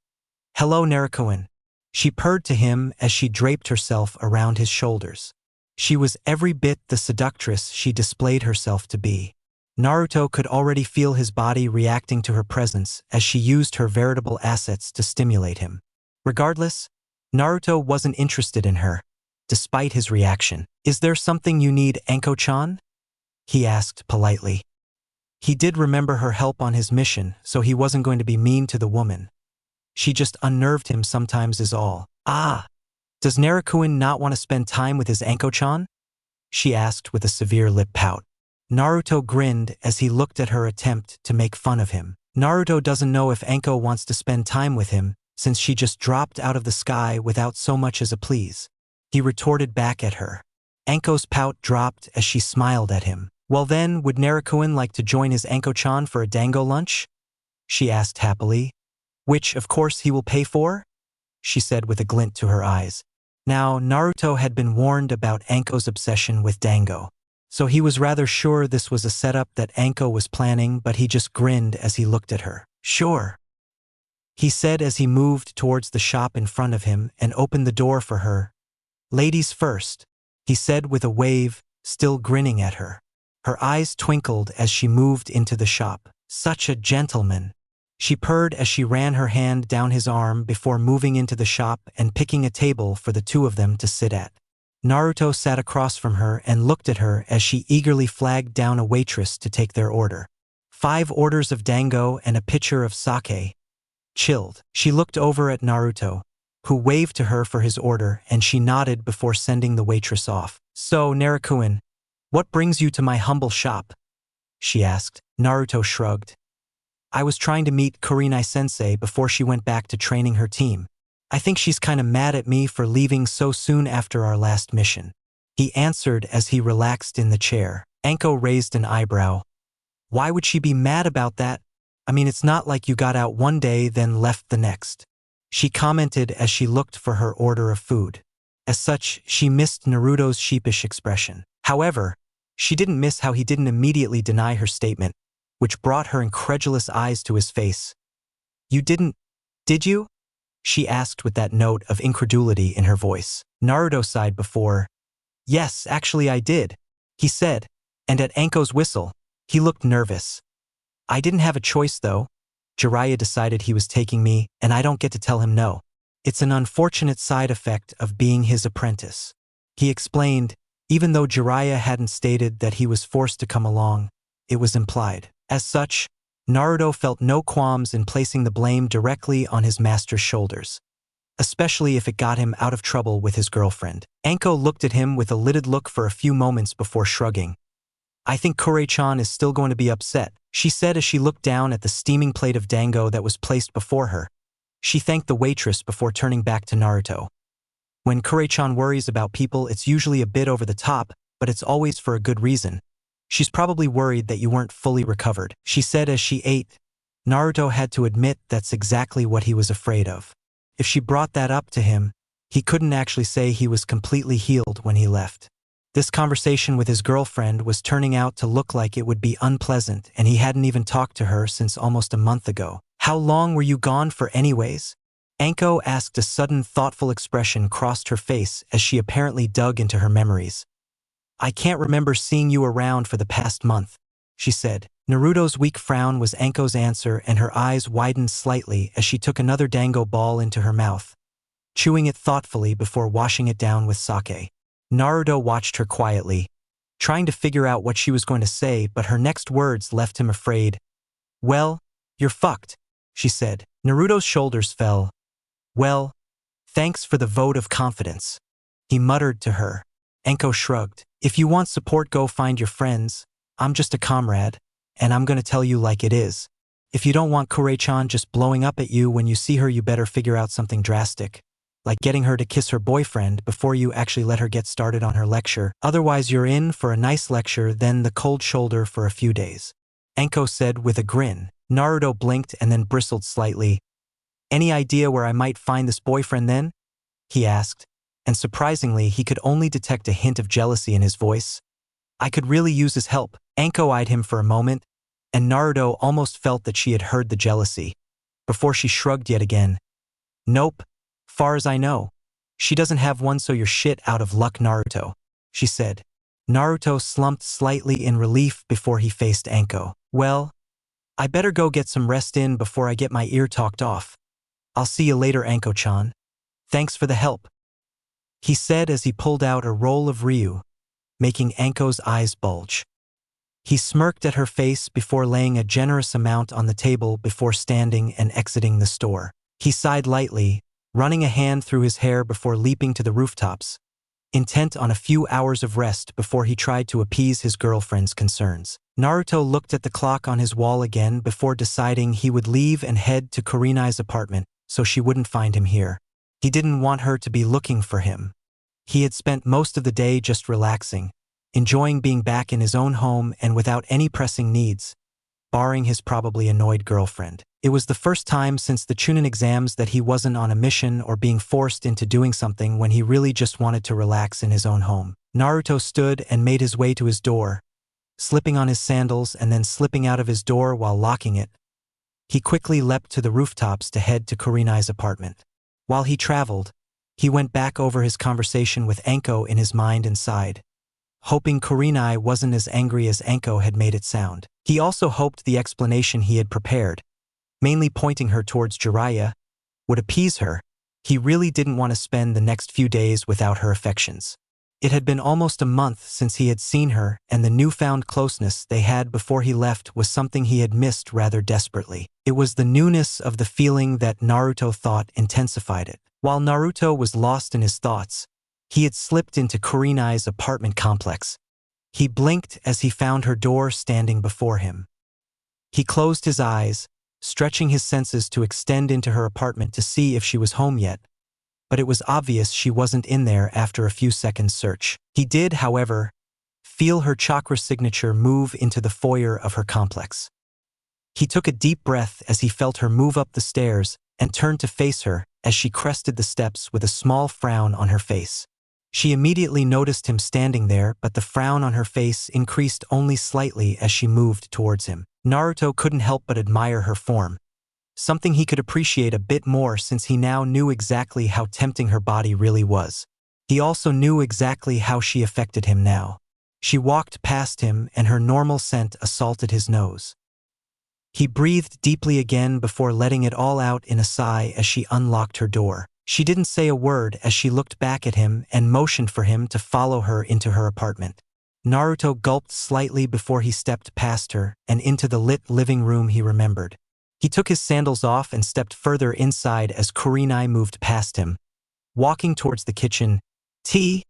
"Hello, Naruto," she purred to him as she draped herself around his shoulders. She was every bit the seductress she displayed herself to be. Naruto could already feel his body reacting to her presence as she used her veritable assets to stimulate him. Regardless, Naruto wasn't interested in her, despite his reaction. "Is there something you need, Anko-chan?" he asked politely. He did remember her help on his mission, so he wasn't going to be mean to the woman. She just unnerved him sometimes is all. "Ah, does Naruto not want to spend time with his Anko-chan?" she asked with a severe lip pout. Naruto grinned as he looked at her attempt to make fun of him. Naruto doesn't know if Anko wants to spend time with him, since she just dropped out of the sky without so much as a please. He retorted back at her. Anko's pout dropped as she smiled at him. "Well then, would Naruto like to join his Anko-chan for a dango lunch?" she asked happily. "Which, of course, he will pay for?" she said with a glint to her eyes. Now, Naruto had been warned about Anko's obsession with dango, so he was rather sure this was a setup that Anko was planning, but he just grinned as he looked at her. "Sure," he said as he moved towards the shop in front of him and opened the door for her. "Ladies first," he said with a wave, still grinning at her. Her eyes twinkled as she moved into the shop. "Such a gentleman," she purred as she ran her hand down his arm before moving into the shop and picking a table for the two of them to sit at. Naruto sat across from her and looked at her as she eagerly flagged down a waitress to take their order. 5 orders of dango and a pitcher of sake. Chilled. She looked over at Naruto, who waved to her for his order, and she nodded before sending the waitress off. "So, Naruto, what brings you to my humble shop?" she asked. Naruto shrugged. "I was trying to meet Kurenai-sensei before she went back to training her team. I think she's kinda mad at me for leaving so soon after our last mission," he answered as he relaxed in the chair. Anko raised an eyebrow. "Why would she be mad about that? I mean, it's not like you got out one day then left the next," she commented as she looked for her order of food. As such, she missed Naruto's sheepish expression. However, she didn't miss how he didn't immediately deny her statement, which brought her incredulous eyes to his face. "You didn't, did you?" she asked with that note of incredulity in her voice. Naruto sighed before. "Yes, actually I did," he said, and at Anko's whistle, he looked nervous. "I didn't have a choice though. Jiraiya decided he was taking me, and I don't get to tell him no. It's an unfortunate side effect of being his apprentice," he explained. Even though Jiraiya hadn't stated that he was forced to come along, it was implied. As such, Naruto felt no qualms in placing the blame directly on his master's shoulders, especially if it got him out of trouble with his girlfriend. Anko looked at him with a lidded look for a few moments before shrugging. "I think Kure-chan is still going to be upset," she said as she looked down at the steaming plate of dango that was placed before her. She thanked the waitress before turning back to Naruto. "When Kure-chan worries about people, it's usually a bit over the top, but it's always for a good reason. She's probably worried that you weren't fully recovered," she said as she ate. Naruto had to admit that's exactly what he was afraid of. If she brought that up to him, he couldn't actually say he was completely healed when he left. This conversation with his girlfriend was turning out to look like it would be unpleasant, and he hadn't even talked to her since almost a month ago. "How long were you gone for anyways?" Anko asked. A sudden thoughtful expression crossed her face as she apparently dug into her memories. I can't remember seeing you around for the past month, she said. Naruto's weak frown was Anko's answer, and her eyes widened slightly as she took another dango ball into her mouth, chewing it thoughtfully before washing it down with sake. Naruto watched her quietly, trying to figure out what she was going to say, but her next words left him afraid. Well, you're fucked, she said. Naruto's shoulders fell. Well, thanks for the vote of confidence, he muttered to her. Anko shrugged. If you want support, go find your friends. I'm just a comrade, and I'm gonna tell you like it is. If you don't want Kurenai just blowing up at you when you see her, you better figure out something drastic, like getting her to kiss her boyfriend before you actually let her get started on her lecture. Otherwise, you're in for a nice lecture, then the cold shoulder for a few days, Anko said with a grin. Naruto blinked and then bristled slightly. Any idea where I might find this boyfriend then? He asked, and surprisingly, he could only detect a hint of jealousy in his voice. I could really use his help. Anko eyed him for a moment, and Naruto almost felt that she had heard the jealousy, before she shrugged yet again. Nope, far as I know. She doesn't have one, so you're shit out of luck, Naruto, she said. Naruto slumped slightly in relief before he faced Anko. Well, I better go get some rest in before I get my ear talked off. I'll see you later, Anko-chan. Thanks for the help, he said as he pulled out a roll of ryu, making Anko's eyes bulge. He smirked at her face before laying a generous amount on the table before standing and exiting the store. He sighed lightly, running a hand through his hair before leaping to the rooftops, intent on a few hours of rest before he tried to appease his girlfriend's concerns. Naruto looked at the clock on his wall again before deciding he would leave and head to Kurenai's apartment so she wouldn't find him here. He didn't want her to be looking for him. He had spent most of the day just relaxing, enjoying being back in his own home and without any pressing needs, barring his probably annoyed girlfriend. It was the first time since the Chunin exams that he wasn't on a mission or being forced into doing something when he really just wanted to relax in his own home. Naruto stood and made his way to his door, slipping on his sandals and then slipping out of his door while locking it. He quickly leapt to the rooftops to head to Kurenai's apartment. While he traveled, he went back over his conversation with Anko in his mind and sighed, hoping Kurenai wasn't as angry as Anko had made it sound. He also hoped the explanation he had prepared, mainly pointing her towards Jiraiya, would appease her. He really didn't want to spend the next few days without her affections. It had been almost a month since he had seen her, and the newfound closeness they had before he left was something he had missed rather desperately. It was the newness of the feeling that Naruto thought intensified it. While Naruto was lost in his thoughts, he had slipped into Kurenai's apartment complex. He blinked as he found her door standing before him. He closed his eyes, stretching his senses to extend into her apartment to see if she was home yet, but it was obvious she wasn't in there after a few seconds' search. He did, however, feel her chakra signature move into the foyer of her complex. He took a deep breath as he felt her move up the stairs and turned to face her as she crested the steps with a small frown on her face. She immediately noticed him standing there, but the frown on her face increased only slightly as she moved towards him. Naruto couldn't help but admire her form, something he could appreciate a bit more since he now knew exactly how tempting her body really was. He also knew exactly how she affected him now. She walked past him and her normal scent assaulted his nose. He breathed deeply again before letting it all out in a sigh as she unlocked her door. She didn't say a word as she looked back at him and motioned for him to follow her into her apartment. Naruto gulped slightly before he stepped past her and into the lit living room he remembered. He took his sandals off and stepped further inside as Kurenai moved past him. Walking towards the kitchen, "Tea?"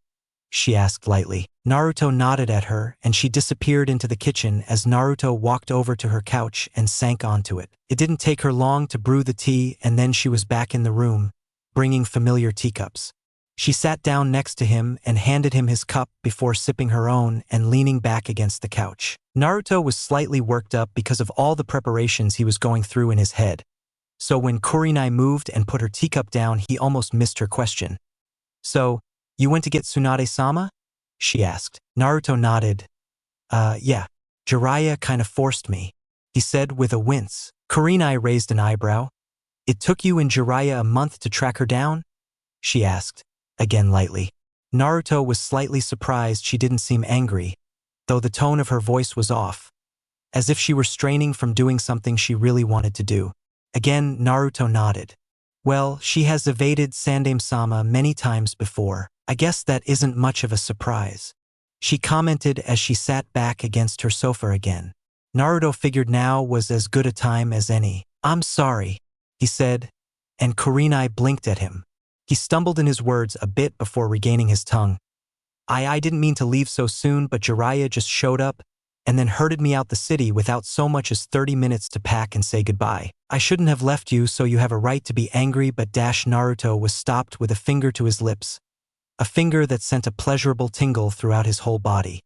she asked lightly. Naruto nodded at her and she disappeared into the kitchen as Naruto walked over to her couch and sank onto it. It didn't take her long to brew the tea and then she was back in the room, bringing familiar teacups. She sat down next to him and handed him his cup before sipping her own and leaning back against the couch. Naruto was slightly worked up because of all the preparations he was going through in his head. So when Kurenai moved and put her teacup down, he almost missed her question. "So, you went to get Tsunade-sama?" she asked. Naruto nodded. Yeah. Jiraiya kind of forced me," he said with a wince. Kurenai raised an eyebrow. It took you and Jiraiya a month to track her down? She asked, again lightly. Naruto was slightly surprised she didn't seem angry, though the tone of her voice was off, as if she were straining from doing something she really wanted to do. Again, Naruto nodded. Well, she has evaded Sandaime-sama many times before. I guess that isn't much of a surprise. She commented as she sat back against her sofa again. Naruto figured now was as good a time as any. I'm sorry, he said, and Kurenai blinked at him. He stumbled in his words a bit before regaining his tongue. I didn't mean to leave so soon, but Jiraiya just showed up and then herded me out the city without so much as 30 minutes to pack and say goodbye. I shouldn't have left you, so you have a right to be angry, but Naruto was stopped with a finger to his lips, a finger that sent a pleasurable tingle throughout his whole body.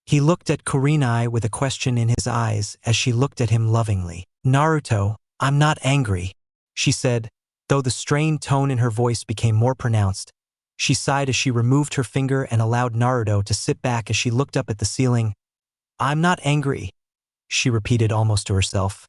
He looked at Kurenai with a question in his eyes as she looked at him lovingly. Naruto, I'm not angry, she said, though the strained tone in her voice became more pronounced. She sighed as she removed her finger and allowed Naruto to sit back as she looked up at the ceiling. I'm not angry, she repeated almost to herself.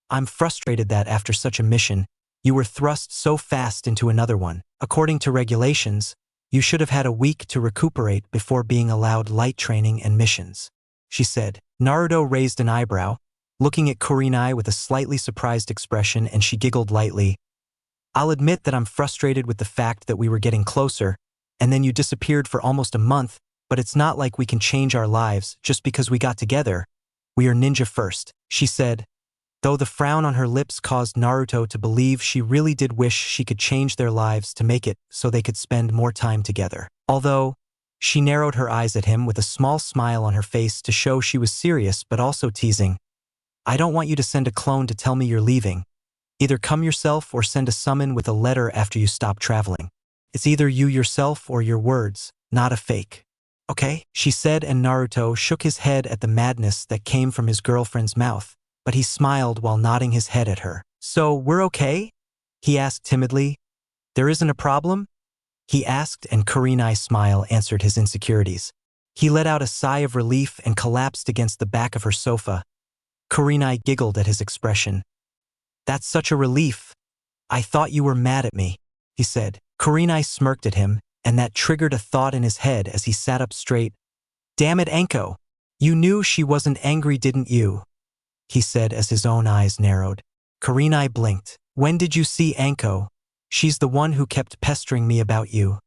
I'm frustrated that after such a mission, you were thrust so fast into another one. According to regulations, you should have had a week to recuperate before being allowed light training and missions, she said. Naruto raised an eyebrow, looking at Kurenai with a slightly surprised expression, and she giggled lightly. I'll admit that I'm frustrated with the fact that we were getting closer, and then you disappeared for almost a month, but it's not like we can change our lives just because we got together. We are ninja first, she said, though the frown on her lips caused Naruto to believe she really did wish she could change their lives to make it so they could spend more time together. Although, she narrowed her eyes at him with a small smile on her face to show she was serious but also teasing. I don't want you to send a clone to tell me you're leaving. Either come yourself or send a summon with a letter after you stop traveling. It's either you yourself or your words, not a fake. Okay, she said, and Naruto shook his head at the madness that came from his girlfriend's mouth, but he smiled while nodding his head at her. So, we're okay? He asked timidly. There isn't a problem? He asked, and Kurenai's smile answered his insecurities. He let out a sigh of relief and collapsed against the back of her sofa. Kurenai giggled at his expression. That's such a relief. I thought you were mad at me, he said. Kurenai smirked at him, and that triggered a thought in his head as he sat up straight. Damn it, Anko. You knew she wasn't angry, didn't you? He said as his own eyes narrowed. Kurenai blinked. When did you see Anko? She's the one who kept pestering me about you,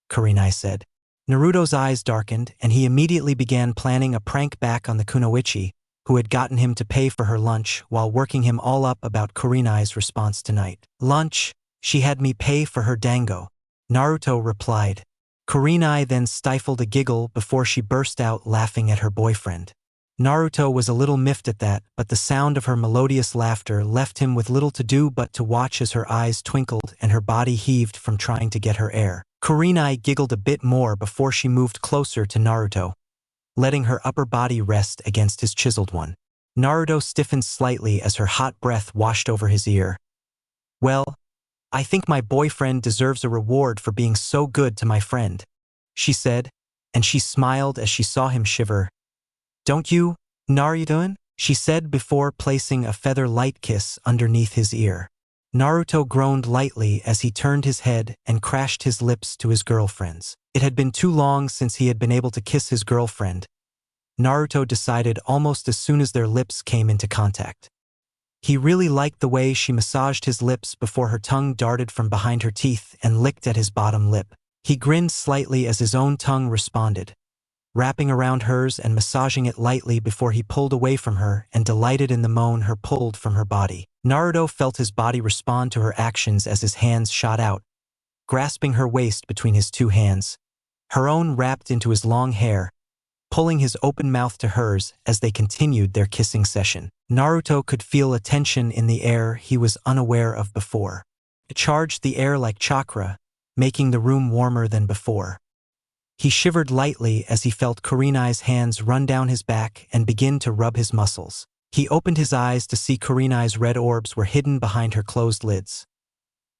Kurenai said. Naruto's eyes darkened, and he immediately began planning a prank back on the kunoichi, who had gotten him to pay for her lunch while working him all up about Kurenai's response tonight. Lunch? She had me pay for her dango, Naruto replied. Kurenai then stifled a giggle before she burst out laughing at her boyfriend. Naruto was a little miffed at that, but the sound of her melodious laughter left him with little to do but to watch as her eyes twinkled and her body heaved from trying to get her air. Kurenai giggled a bit more before she moved closer to Naruto, letting her upper body rest against his chiseled one. Naruto stiffened slightly as her hot breath washed over his ear. Well, I think my boyfriend deserves a reward for being so good to my friend, she said, and she smiled as she saw him shiver. Don't you, Naruto? She said before placing a feather-light kiss underneath his ear. Naruto groaned lightly as he turned his head and crashed his lips to his girlfriend's. It had been too long since he had been able to kiss his girlfriend, Naruto decided almost as soon as their lips came into contact. He really liked the way she massaged his lips before her tongue darted from behind her teeth and licked at his bottom lip. He grinned slightly as his own tongue responded, wrapping around hers and massaging it lightly before he pulled away from her and delighted in the moan her pulled from her body. Naruto felt his body respond to her actions as his hands shot out, grasping her waist between his two hands, her own wrapped into his long hair, pulling his open mouth to hers as they continued their kissing session. Naruto could feel a tension in the air he was unaware of before. It charged the air like chakra, making the room warmer than before. He shivered lightly as he felt Kurenai's hands run down his back and begin to rub his muscles. He opened his eyes to see Kurenai's red orbs were hidden behind her closed lids.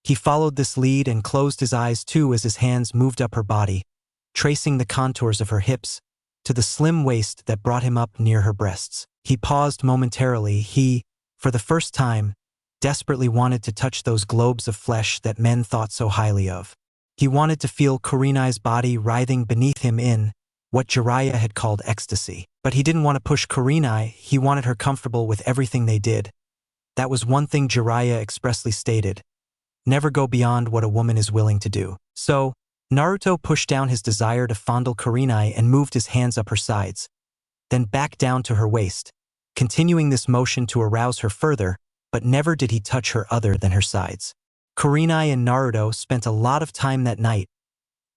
He followed this lead and closed his eyes too as his hands moved up her body, tracing the contours of her hips, to the slim waist that brought him up near her breasts. He paused momentarily. He, for the first time, desperately wanted to touch those globes of flesh that men thought so highly of. He wanted to feel Kurenai's body writhing beneath him in what Jiraiya had called ecstasy. But he didn't want to push Kurenai, he wanted her comfortable with everything they did. That was one thing Jiraiya expressly stated: never go beyond what a woman is willing to do. So, Naruto pushed down his desire to fondle Kurenai and moved his hands up her sides, then back down to her waist, continuing this motion to arouse her further, but never did he touch her other than her sides. Kurenai and Naruto spent a lot of time that night,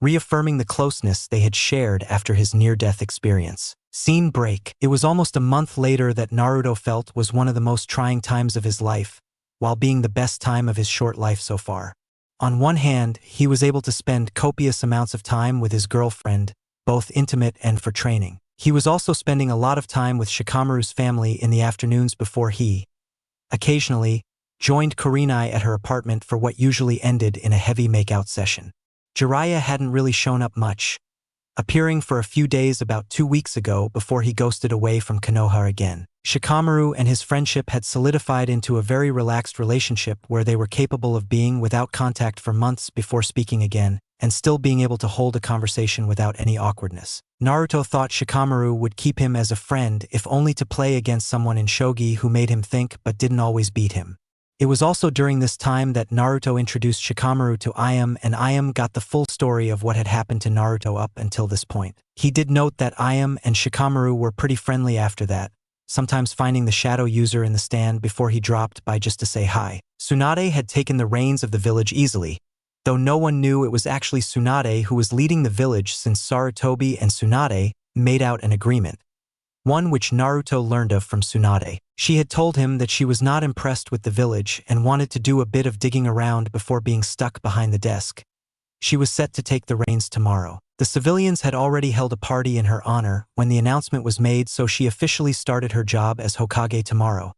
reaffirming the closeness they had shared after his near-death experience. Scene break. It was almost a month later that Naruto felt was one of the most trying times of his life, while being the best time of his short life so far. On one hand, he was able to spend copious amounts of time with his girlfriend, both intimate and for training. He was also spending a lot of time with Shikamaru's family in the afternoons before he, occasionally, joined Kurenai at her apartment for what usually ended in a heavy makeout session. Jiraiya hadn't really shown up much, appearing for a few days about 2 weeks ago before he ghosted away from Konoha again. Shikamaru and his friendship had solidified into a very relaxed relationship where they were capable of being without contact for months before speaking again, and still being able to hold a conversation without any awkwardness. Naruto thought Shikamaru would keep him as a friend if only to play against someone in shogi who made him think but didn't always beat him. It was also during this time that Naruto introduced Shikamaru to Ayame, and Ayame got the full story of what had happened to Naruto up until this point. He did note that Ayame and Shikamaru were pretty friendly after that, sometimes finding the shadow user in the stand before he dropped by just to say hi. Tsunade had taken the reins of the village easily, though no one knew it was actually Tsunade who was leading the village since Sarutobi and Tsunade made out an agreement, one which Naruto learned of from Tsunade. She had told him that she was not impressed with the village and wanted to do a bit of digging around before being stuck behind the desk. She was set to take the reins tomorrow. The civilians had already held a party in her honor when the announcement was made, so she officially started her job as Hokage tomorrow,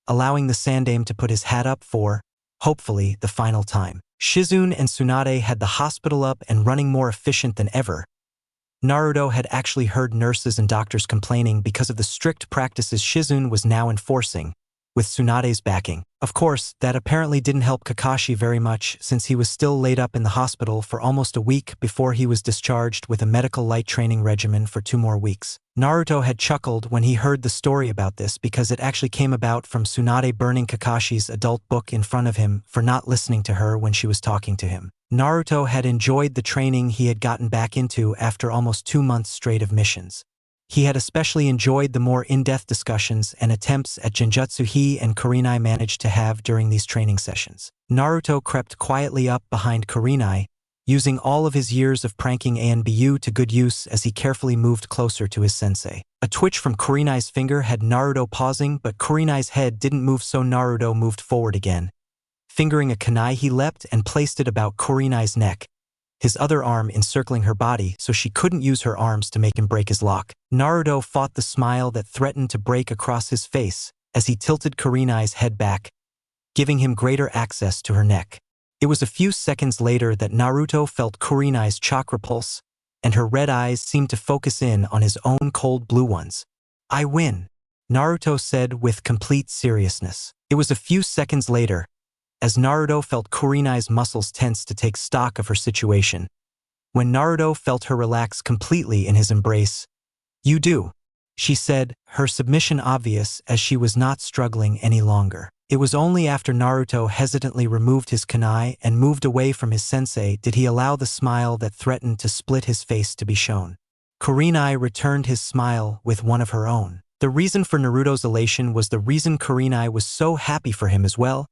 allowing the Sandaime to put his hat up for, hopefully, the final time. Shizune and Tsunade had the hospital up and running more efficient than ever. Naruto had actually heard nurses and doctors complaining because of the strict practices Shizune was now enforcing, with Tsunade's backing. Of course, that apparently didn't help Kakashi very much since he was still laid up in the hospital for almost a week before he was discharged with a medical light training regimen for 2 more weeks. Naruto had chuckled when he heard the story about this because it actually came about from Tsunade burning Kakashi's adult book in front of him for not listening to her when she was talking to him. Naruto had enjoyed the training he had gotten back into after almost 2 months straight of missions. He had especially enjoyed the more in-depth discussions and attempts at Genjutsu he and Kurenai managed to have during these training sessions. Naruto crept quietly up behind Kurenai, using all of his years of pranking ANBU to good use as he carefully moved closer to his sensei. A twitch from Kurenai's finger had Naruto pausing, but Kurenai's head didn't move, so Naruto moved forward again. Fingering a kunai, he leapt and placed it about Kurenai's neck, his other arm encircling her body so she couldn't use her arms to make him break his lock. Naruto fought the smile that threatened to break across his face as he tilted Kurenai's head back, giving him greater access to her neck. It was a few seconds later that Naruto felt Kurenai's chakra pulse, and her red eyes seemed to focus in on his own cold blue ones. "I win," Naruto said with complete seriousness. It was a few seconds later, as Naruto felt Kurenai's muscles tense to take stock of her situation, when Naruto felt her relax completely in his embrace. "You do," she said, her submission obvious as she was not struggling any longer. It was only after Naruto hesitantly removed his kunai and moved away from his sensei did he allow the smile that threatened to split his face to be shown. Kurenai returned his smile with one of her own. The reason for Naruto's elation was the reason Kurenai was so happy for him as well.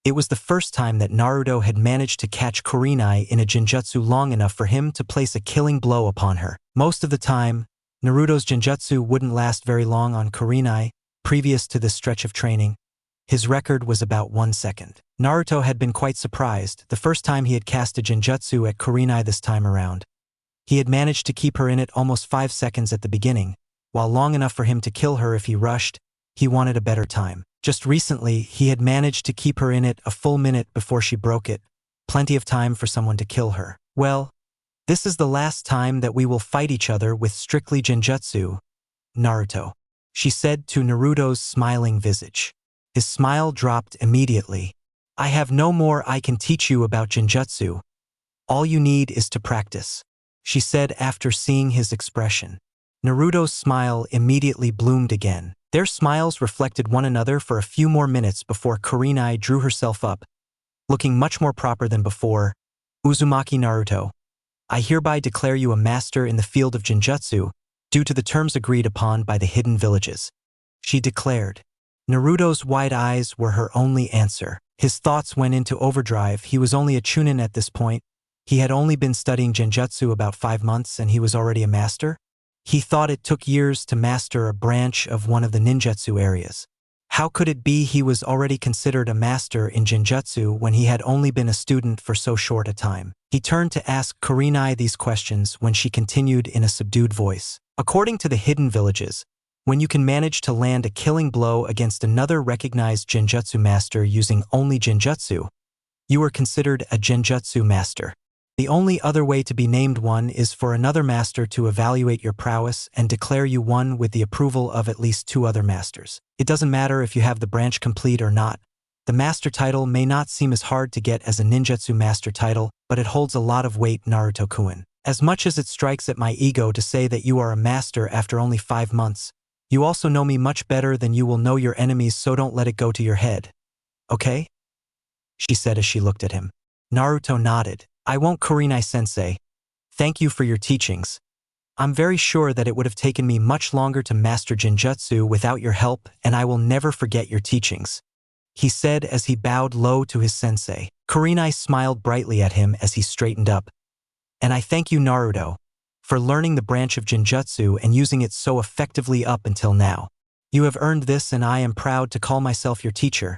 It was the first time that Naruto had managed to catch Kurenai in a Genjutsu long enough for him to place a killing blow upon her. Most of the time, Naruto's Genjutsu wouldn't last very long on Kurenai. Previous to this stretch of training, his record was about 1 second. Naruto had been quite surprised the first time he had cast a Genjutsu at Kurenai this time around. He had managed to keep her in it almost 5 seconds at the beginning, while long enough for him to kill her if he rushed. He wanted a better time. Just recently, he had managed to keep her in it a full minute before she broke it, plenty of time for someone to kill her. "Well, this is the last time that we will fight each other with strictly Genjutsu, Naruto," she said to Naruto's smiling visage. His smile dropped immediately. I have no more I can teach you about Genjutsu. All you need is to practice, she said after seeing his expression. Naruto's smile immediately bloomed again. Their smiles reflected one another for a few more minutes before Kurenai drew herself up, looking much more proper than before. Uzumaki Naruto, I hereby declare you a master in the field of Genjutsu, due to the terms agreed upon by the hidden villages, she declared. Naruto's wide eyes were her only answer. His thoughts went into overdrive. He was only a chunin at this point. He had only been studying Genjutsu about 5 months and he was already a master. He thought it took years to master a branch of one of the ninjutsu areas. How could it be he was already considered a master in Genjutsu when he had only been a student for so short a time? He turned to ask Kurenai these questions when she continued in a subdued voice. According to the hidden villages, when you can manage to land a killing blow against another recognized Genjutsu master using only Genjutsu, you are considered a Genjutsu master. The only other way to be named one is for another master to evaluate your prowess and declare you one with the approval of at least 2 other masters. It doesn't matter if you have the branch complete or not. The master title may not seem as hard to get as a ninjutsu master title, but it holds a lot of weight, Naruto-kun. As much as it strikes at my ego to say that you are a master after only 5 months, you also know me much better than you will know your enemies, so don't let it go to your head. Okay? She said as she looked at him. Naruto nodded. I won't, Kurenai-sensei. Thank you for your teachings. I'm very sure that it would have taken me much longer to master Genjutsu without your help, and I will never forget your teachings, he said as he bowed low to his sensei. Kurenai smiled brightly at him as he straightened up. And I thank you, Naruto, for learning the branch of Genjutsu and using it so effectively up until now. You have earned this and I am proud to call myself your teacher.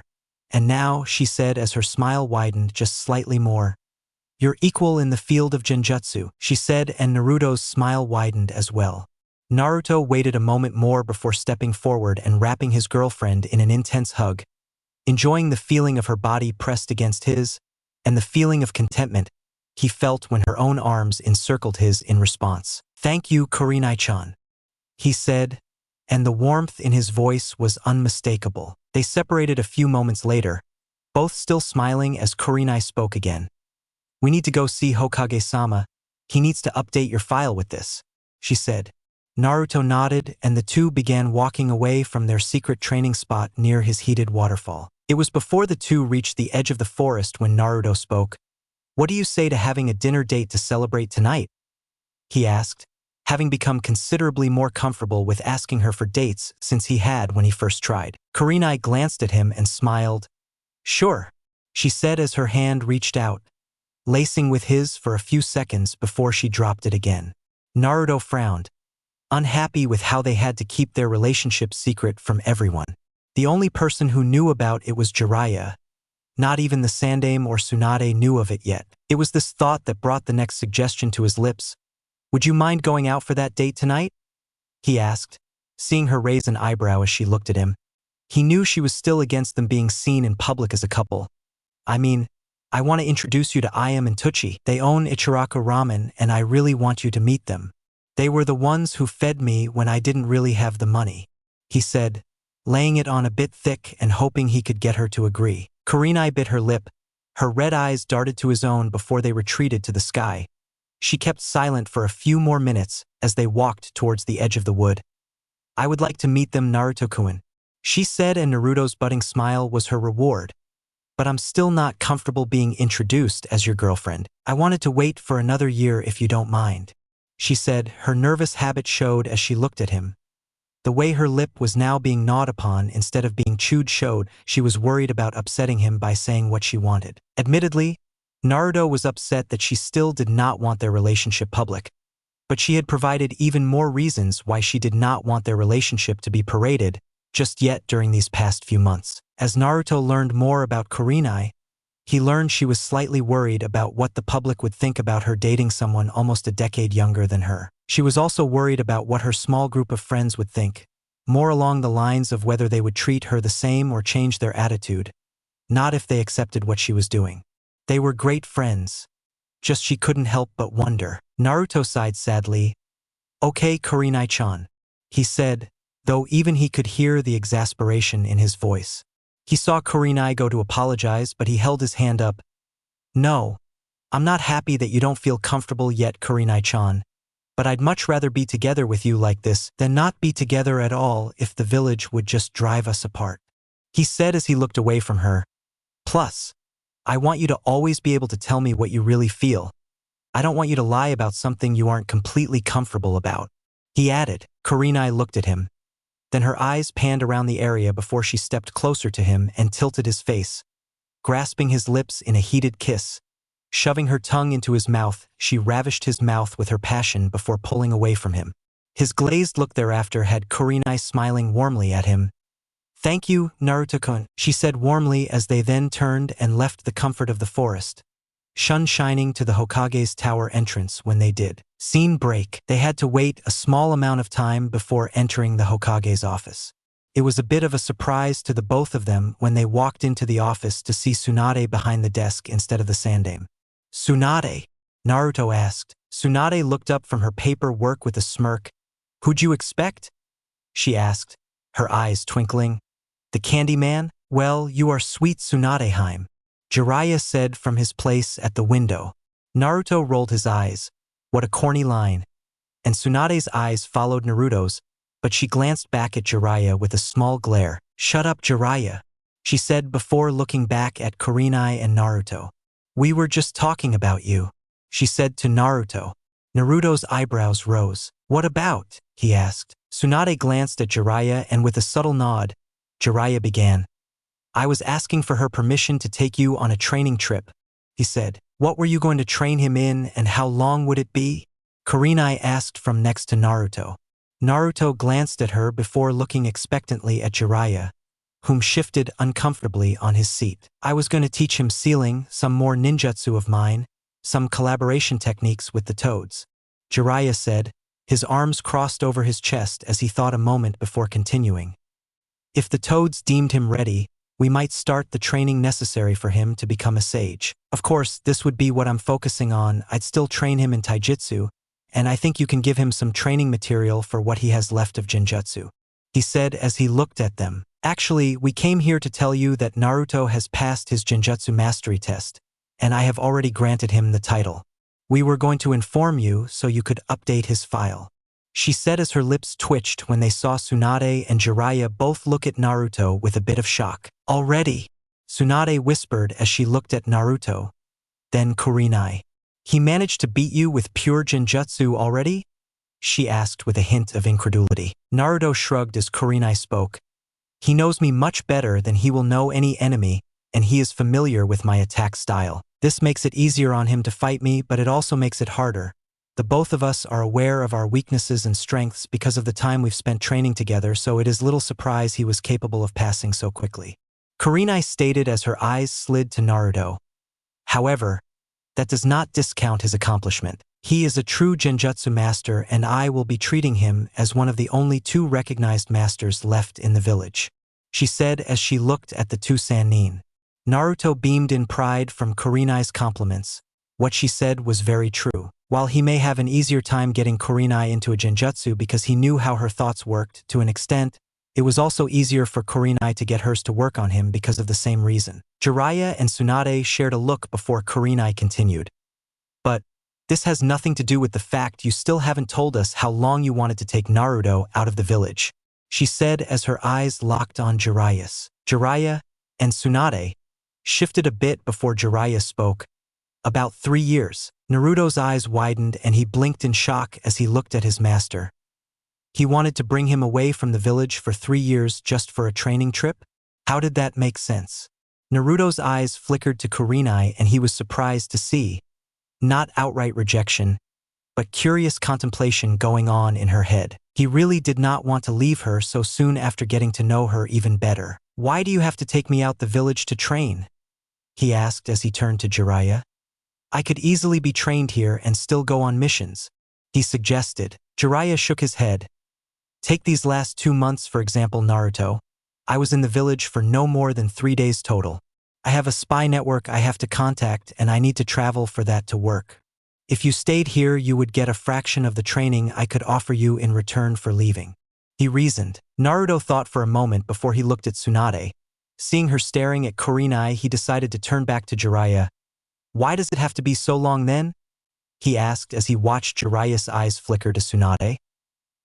And now, she said as her smile widened just slightly more, you're equal in the field of Genjutsu, she said, and Naruto's smile widened as well. Naruto waited a moment more before stepping forward and wrapping his girlfriend in an intense hug, enjoying the feeling of her body pressed against his, and the feeling of contentment he felt when her own arms encircled his in response. Thank you, Kurenai-chan, he said, and the warmth in his voice was unmistakable. They separated a few moments later, both still smiling as Kurenai spoke again. We need to go see Hokage-sama. He needs to update your file with this, she said. Naruto nodded and the two began walking away from their secret training spot near his heated waterfall. It was before the two reached the edge of the forest when Naruto spoke. What do you say to having a dinner date to celebrate tonight? He asked, having become considerably more comfortable with asking her for dates since he had when he first tried. Kurenai glanced at him and smiled. Sure, she said as her hand reached out, lacing with his for a few seconds before she dropped it again. Naruto frowned, unhappy with how they had to keep their relationship secret from everyone. The only person who knew about it was Jiraiya. Not even the Sandaime or Tsunade knew of it yet. It was this thought that brought the next suggestion to his lips. Would you mind going out for that date tonight? He asked, seeing her raise an eyebrow as she looked at him. He knew she was still against them being seen in public as a couple. I mean, I want to introduce you to Ayam and Tucci. They own Ichiraku Ramen and I really want you to meet them. They were the ones who fed me when I didn't really have the money, he said, laying it on a bit thick and hoping he could get her to agree. Kurenai bit her lip. Her red eyes darted to his own before they retreated to the sky. She kept silent for a few more minutes as they walked towards the edge of the wood. I would like to meet them, Naruto-kun, she said, and Naruto's budding smile was her reward. But I'm still not comfortable being introduced as your girlfriend. I wanted to wait for another year if you don't mind, she said. Her nervous habit showed as she looked at him. The way her lip was now being gnawed upon instead of being chewed showed she was worried about upsetting him by saying what she wanted. Admittedly, Naruto was upset that she still did not want their relationship public, but she had provided even more reasons why she did not want their relationship to be paraded just yet during these past few months. As Naruto learned more about Kurenai, he learned she was slightly worried about what the public would think about her dating someone almost a decade younger than her. She was also worried about what her small group of friends would think, more along the lines of whether they would treat her the same or change their attitude, not if they accepted what she was doing. They were great friends, just she couldn't help but wonder. Naruto sighed sadly. Okay, Kurenai-chan, he said, though even he could hear the exasperation in his voice. He saw Kurenai go to apologize, but he held his hand up. No, I'm not happy that you don't feel comfortable yet, Kurenai-chan. But I'd much rather be together with you like this than not be together at all if the village would just drive us apart. He said as he looked away from her. Plus, I want you to always be able to tell me what you really feel. I don't want you to lie about something you aren't completely comfortable about. He added. Kurenai looked at him. Then her eyes panned around the area before she stepped closer to him and tilted his face, grasping his lips in a heated kiss. Shoving her tongue into his mouth, she ravished his mouth with her passion before pulling away from him. His glazed look thereafter had Kurenai smiling warmly at him. Thank you, Naruto-kun, she said warmly as they then turned and left the comfort of the forest, sun shining to the Hokage's tower entrance when they did. Scene break. They had to wait a small amount of time before entering the Hokage's office. It was a bit of a surprise to the both of them when they walked into the office to see Tsunade behind the desk instead of the Sandame. Tsunade? Naruto asked. Tsunade looked up from her paperwork with a smirk. Who'd you expect? She asked, her eyes twinkling. The Candy Man? Well, you are sweet Tsunadeheim, Jiraiya said from his place at the window. Naruto rolled his eyes. What a corny line. And Tsunade's eyes followed Naruto's, but she glanced back at Jiraiya with a small glare. Shut up, Jiraiya, she said before looking back at Kurenai and Naruto. We were just talking about you, she said to Naruto. Naruto's eyebrows rose. What about? He asked. Tsunade glanced at Jiraiya and with a subtle nod, Jiraiya began. I was asking for her permission to take you on a training trip, he said. What were you going to train him in and how long would it be? Kurenai asked from next to Naruto. Naruto glanced at her before looking expectantly at Jiraiya, whom shifted uncomfortably on his seat. I was going to teach him sealing, some more ninjutsu of mine, some collaboration techniques with the toads, Jiraiya said, his arms crossed over his chest as he thought a moment before continuing. If the toads deemed him ready, we might start the training necessary for him to become a sage. Of course, this would be what I'm focusing on. I'd still train him in taijutsu, and I think you can give him some training material for what he has left of Genjutsu, he said as he looked at them. Actually, we came here to tell you that Naruto has passed his Genjutsu mastery test, and I have already granted him the title. We were going to inform you so you could update his file, she said as her lips twitched when they saw Tsunade and Jiraiya both look at Naruto with a bit of shock. Already? Tsunade whispered as she looked at Naruto. Then Kurenai. He managed to beat you with pure Genjutsu already? She asked with a hint of incredulity. Naruto shrugged as Kurenai spoke. He knows me much better than he will know any enemy, and he is familiar with my attack style. This makes it easier on him to fight me, but it also makes it harder. The both of us are aware of our weaknesses and strengths because of the time we've spent training together, so it is little surprise he was capable of passing so quickly, Kurenai stated as her eyes slid to Naruto. However, that does not discount his accomplishment. He is a true Genjutsu master, and I will be treating him as one of the only 2 recognized masters left in the village, she said as she looked at the 2 Sannin. Naruto beamed in pride from Kurenai's compliments. What she said was very true. While he may have an easier time getting Kurenai into a Genjutsu because he knew how her thoughts worked to an extent, it was also easier for Kurenai to get hers to work on him because of the same reason. Jiraiya and Tsunade shared a look before Kurenai continued. But this has nothing to do with the fact you still haven't told us how long you wanted to take Naruto out of the village, she said as her eyes locked on Jiraiya's. Jiraiya and Tsunade shifted a bit before Jiraiya spoke. About 3 years. Naruto's eyes widened and he blinked in shock as he looked at his master. He wanted to bring him away from the village for 3 years just for a training trip? How did that make sense? Naruto's eyes flickered to Kurenai and he was surprised to see, not outright rejection, but curious contemplation going on in her head. He really did not want to leave her so soon after getting to know her even better. Why do you have to take me out the village to train? He asked as he turned to Jiraiya. I could easily be trained here and still go on missions, he suggested. Jiraiya shook his head. Take these last 2 months for example, Naruto. I was in the village for no more than 3 days total. I have a spy network I have to contact and I need to travel for that to work. If you stayed here, you would get a fraction of the training I could offer you in return for leaving, he reasoned. Naruto thought for a moment before he looked at Tsunade, Seeing her staring at Kurenai, he decided to turn back to Jiraiya. "Why does it have to be so long then?" he asked as he watched Jiraiya's eyes flicker to Tsunade.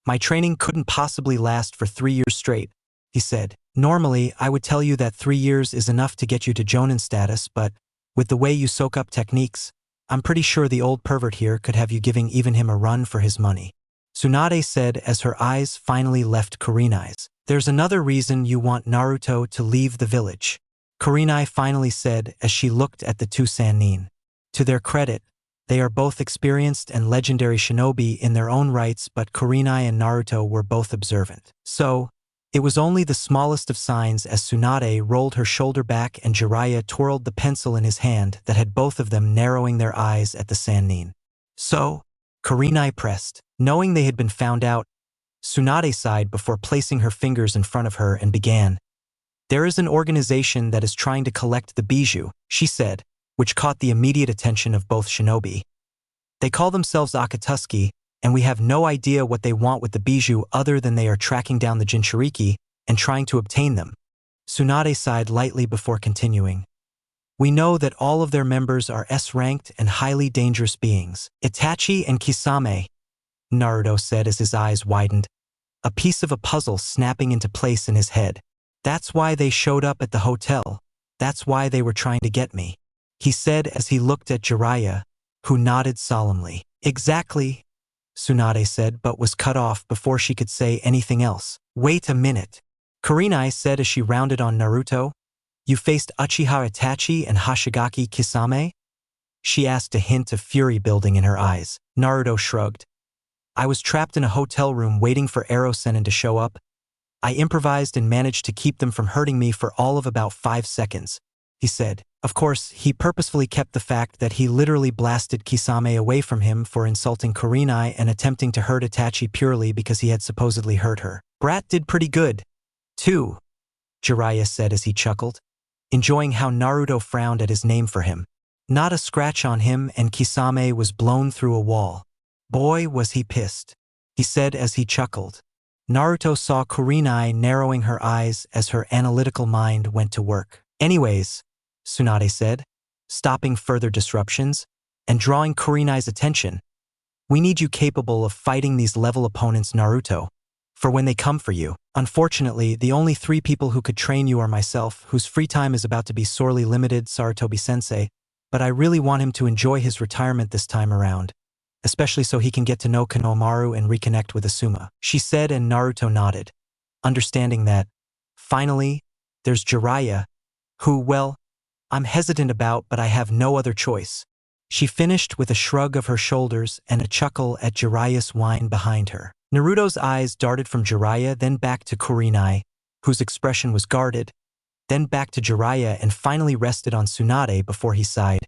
"My training couldn't possibly last for 3 years straight," he said. "Normally, I would tell you that 3 years is enough to get you to Jonin status, but with the way you soak up techniques, I'm pretty sure the old pervert here could have you giving even him a run for his money," Tsunade said as her eyes finally left Kurenai's. "There's another reason you want Naruto to leave the village," Kurenai finally said as she looked at the two Sannin. To their credit, they are both experienced and legendary shinobi in their own rights, but Kurenai and Naruto were both observant. So, it was only the smallest of signs as Tsunade rolled her shoulder back and Jiraiya twirled the pencil in his hand that had both of them narrowing their eyes at the Sannin. "So?" Kurenai pressed. Knowing they had been found out, Tsunade sighed before placing her fingers in front of her and began. "There is an organization that is trying to collect the bijou," she said, which caught the immediate attention of both shinobi. "They call themselves Akatsuki, and we have no idea what they want with the bijou other than they are tracking down the Jinchuriki and trying to obtain them." Tsunade sighed lightly before continuing. "We know that all of their members are S-ranked and highly dangerous beings. Itachi and Kisame," Naruto said as his eyes widened, a piece of a puzzle snapping into place in his head. "That's why they showed up at the hotel. That's why they were trying to get me," he said as he looked at Jiraiya, who nodded solemnly. "Exactly," Tsunade said, but was cut off before she could say anything else. "Wait a minute," Kurenai said as she rounded on Naruto. "You faced Uchiha Itachi and Hoshigaki Kisame?" she asked, a hint of fury building in her eyes. Naruto shrugged. "I was trapped in a hotel room waiting for Ero Sennin to show up. I improvised and managed to keep them from hurting me for all of about 5 seconds, he said. Of course, he purposefully kept the fact that he literally blasted Kisame away from him for insulting Kurenai and attempting to hurt Itachi purely because he had supposedly hurt her. Brat did pretty good, too, Jiraiya said as he chuckled, enjoying how Naruto frowned at his name for him. Not a scratch on him, and Kisame was blown through a wall. Boy, was he pissed, he said as he chuckled. Naruto saw Kurenai narrowing her eyes as her analytical mind went to work. "Anyways," Tsunade said, stopping further disruptions and drawing Kurenai's attention, "we need you capable of fighting these level opponents, Naruto, for when they come for you. Unfortunately, the only 3 people who could train you are myself, whose free time is about to be sorely limited, Sarutobi-sensei, but I really want him to enjoy his retirement this time around, especially so he can get to know Konohamaru and reconnect with Asuma," she said, and Naruto nodded, understanding that, finally, there's Jiraiya, who, well, I'm hesitant about, but I have no other choice. She finished with a shrug of her shoulders and a chuckle at Jiraiya's whine behind her. Naruto's eyes darted from Jiraiya, then back to Kurenai, whose expression was guarded, then back to Jiraiya and finally rested on Tsunade before he sighed.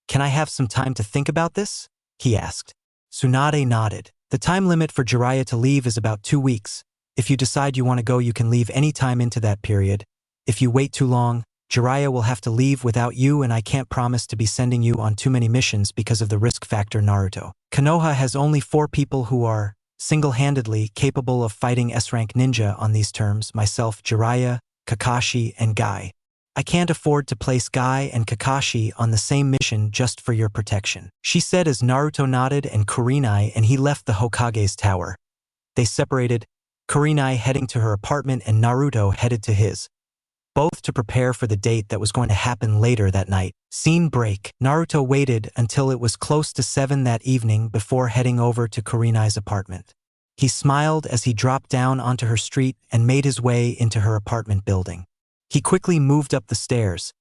"Can I have some time to think about this?" he asked. Tsunade nodded. "The time limit for Jiraiya to leave is about 2 weeks. If you decide you want to go, you can leave any time into that period. If you wait too long, Jiraiya will have to leave without you, and I can't promise to be sending you on too many missions because of the risk factor, Naruto. Konoha has only 4 people who are, single-handedly, capable of fighting S-rank ninja on these terms: myself, Jiraiya, Kakashi, and Guy. I can't afford to place Guy and Kakashi on the same mission just for your protection," she said as Naruto nodded and Kurenai and he left the Hokage's tower. They separated, Kurenai heading to her apartment and Naruto headed to his, both to prepare for the date that was going to happen later that night. Scene break. Naruto waited until it was close to 7 that evening before heading over to Kurenai's apartment. He smiled as he dropped down onto her street and made his way into her apartment building. He quickly moved up the stairs,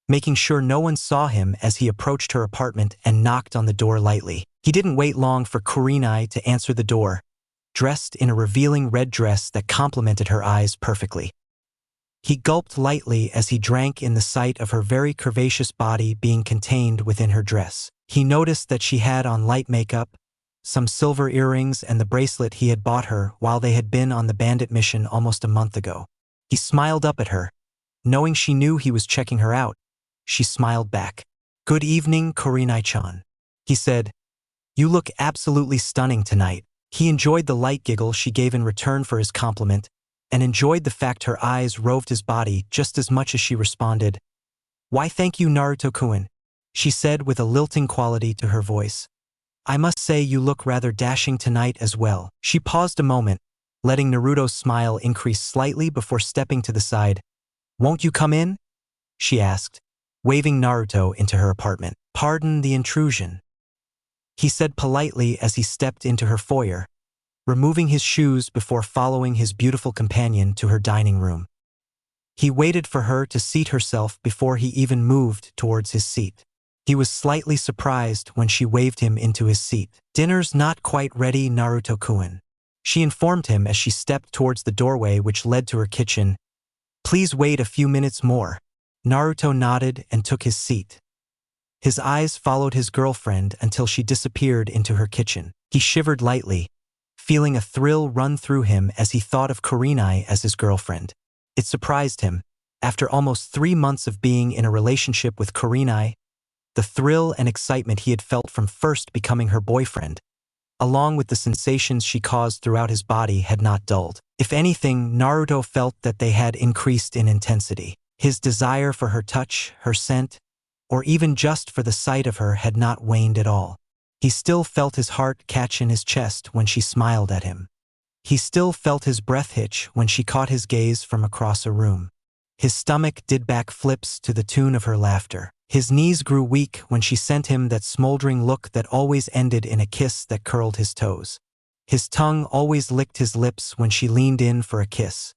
making sure no one saw him as he approached her apartment and knocked on the door lightly. He didn't wait long for Kurenai to answer the door, dressed in a revealing red dress that complemented her eyes perfectly. He gulped lightly as he drank in the sight of her very curvaceous body being contained within her dress. He noticed that she had on light makeup, some silver earrings, and the bracelet he had bought her while they had been on the bandit mission almost a month ago. He smiled up at her. Knowing she knew he was checking her out, she smiled back. "Good evening, Kurenai-chan," he said. "You look absolutely stunning tonight." He enjoyed the light giggle she gave in return for his compliment, and enjoyed the fact her eyes roved his body just as much as she responded. "Why thank you, Naruto-kun," she said with a lilting quality to her voice. "I must say you look rather dashing tonight as well." She paused a moment, letting Naruto's smile increase slightly before stepping to the side. "Won't you come in?" she asked, waving Naruto into her apartment. "Pardon the intrusion," he said politely as he stepped into her foyer, removing his shoes before following his beautiful companion to her dining room. He waited for her to seat herself before he even moved towards his seat. He was slightly surprised when she waved him into his seat. "Dinner's not quite ready, Naruto-kun," she informed him as she stepped towards the doorway which led to her kitchen. "Please wait a few minutes more." Naruto nodded and took his seat. His eyes followed his girlfriend until she disappeared into her kitchen. He shivered lightly, feeling a thrill run through him as he thought of Kurenai as his girlfriend. It surprised him. After almost 3 months of being in a relationship with Kurenai, the thrill and excitement he had felt from first becoming her boyfriend, along with the sensations she caused throughout his body, had not dulled. If anything, Naruto felt that they had increased in intensity. His desire for her touch, her scent, or even just for the sight of her had not waned at all. He still felt his heart catch in his chest when she smiled at him. He still felt his breath hitch when she caught his gaze from across a room. His stomach did back flips to the tune of her laughter. His knees grew weak when she sent him that smoldering look that always ended in a kiss that curled his toes. His tongue always licked his lips when she leaned in for a kiss.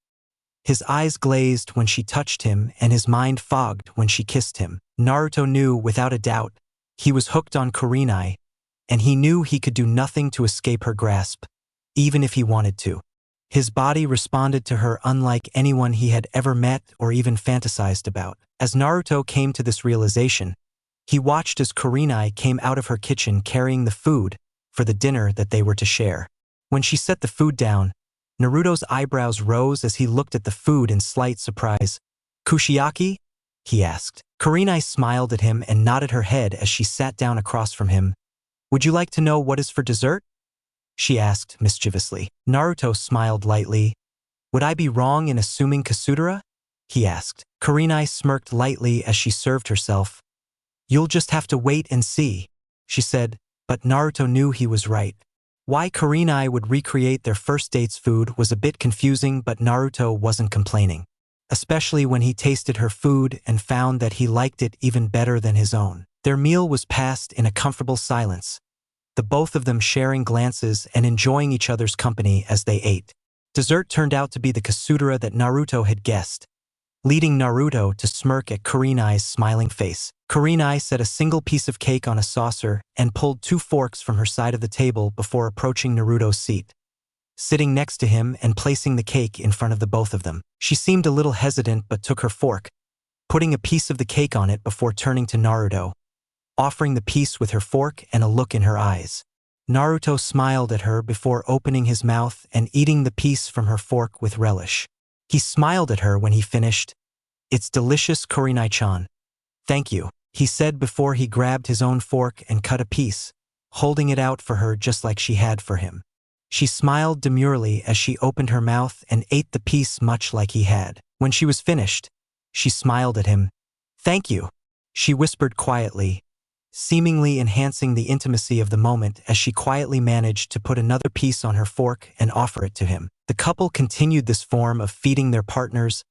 His eyes glazed when she touched him and his mind fogged when she kissed him. Naruto knew without a doubt he was hooked on Kurenai, and he knew he could do nothing to escape her grasp, even if he wanted to. His body responded to her unlike anyone he had ever met or even fantasized about. As Naruto came to this realization, he watched as Kurenai came out of her kitchen carrying the food for the dinner that they were to share. When she set the food down, Naruto's eyebrows rose as he looked at the food in slight surprise. "Kushiyaki?" he asked. Kurenai smiled at him and nodded her head as she sat down across from him. "Would you like to know what is for dessert?" she asked mischievously. Naruto smiled lightly. "Would I be wrong in assuming Kasudara?" he asked. Kurenai smirked lightly as she served herself. "You'll just have to wait and see," she said, but Naruto knew he was right. Why Kurenai would recreate their first date's food was a bit confusing, but Naruto wasn't complaining, especially when he tasted her food and found that he liked it even better than his own. Their meal was passed in a comfortable silence, the both of them sharing glances and enjoying each other's company as they ate. Dessert turned out to be the Kasudara that Naruto had guessed, leading Naruto to smirk at Kurenai's smiling face. Kurenai set a single piece of cake on a saucer and pulled 2 forks from her side of the table before approaching Naruto's seat, sitting next to him and placing the cake in front of the both of them. She seemed a little hesitant but took her fork, putting a piece of the cake on it before turning to Naruto, offering the piece with her fork and a look in her eyes. Naruto smiled at her before opening his mouth and eating the piece from her fork with relish. He smiled at her when he finished. "It's delicious, Kurenai-chan. Thank you," he said before he grabbed his own fork and cut a piece, holding it out for her just like she had for him. She smiled demurely as she opened her mouth and ate the piece much like he had. When she was finished, she smiled at him. "Thank you," she whispered quietly, seemingly enhancing the intimacy of the moment as she quietly managed to put another piece on her fork and offer it to him. The couple continued this form of feeding their partners,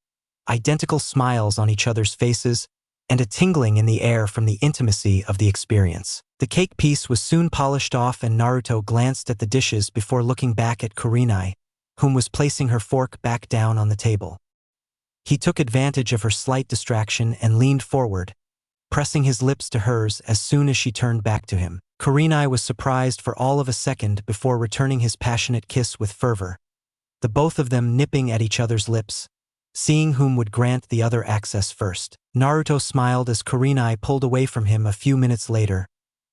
identical smiles on each other's faces, and a tingling in the air from the intimacy of the experience. The cake piece was soon polished off and Naruto glanced at the dishes before looking back at Kurenai, whom was placing her fork back down on the table. He took advantage of her slight distraction and leaned forward, pressing his lips to hers as soon as she turned back to him. Kurenai was surprised for all of a second before returning his passionate kiss with fervor, the both of them nipping at each other's lips, seeing whom would grant the other access first. Naruto smiled as Kurenai pulled away from him a few minutes later,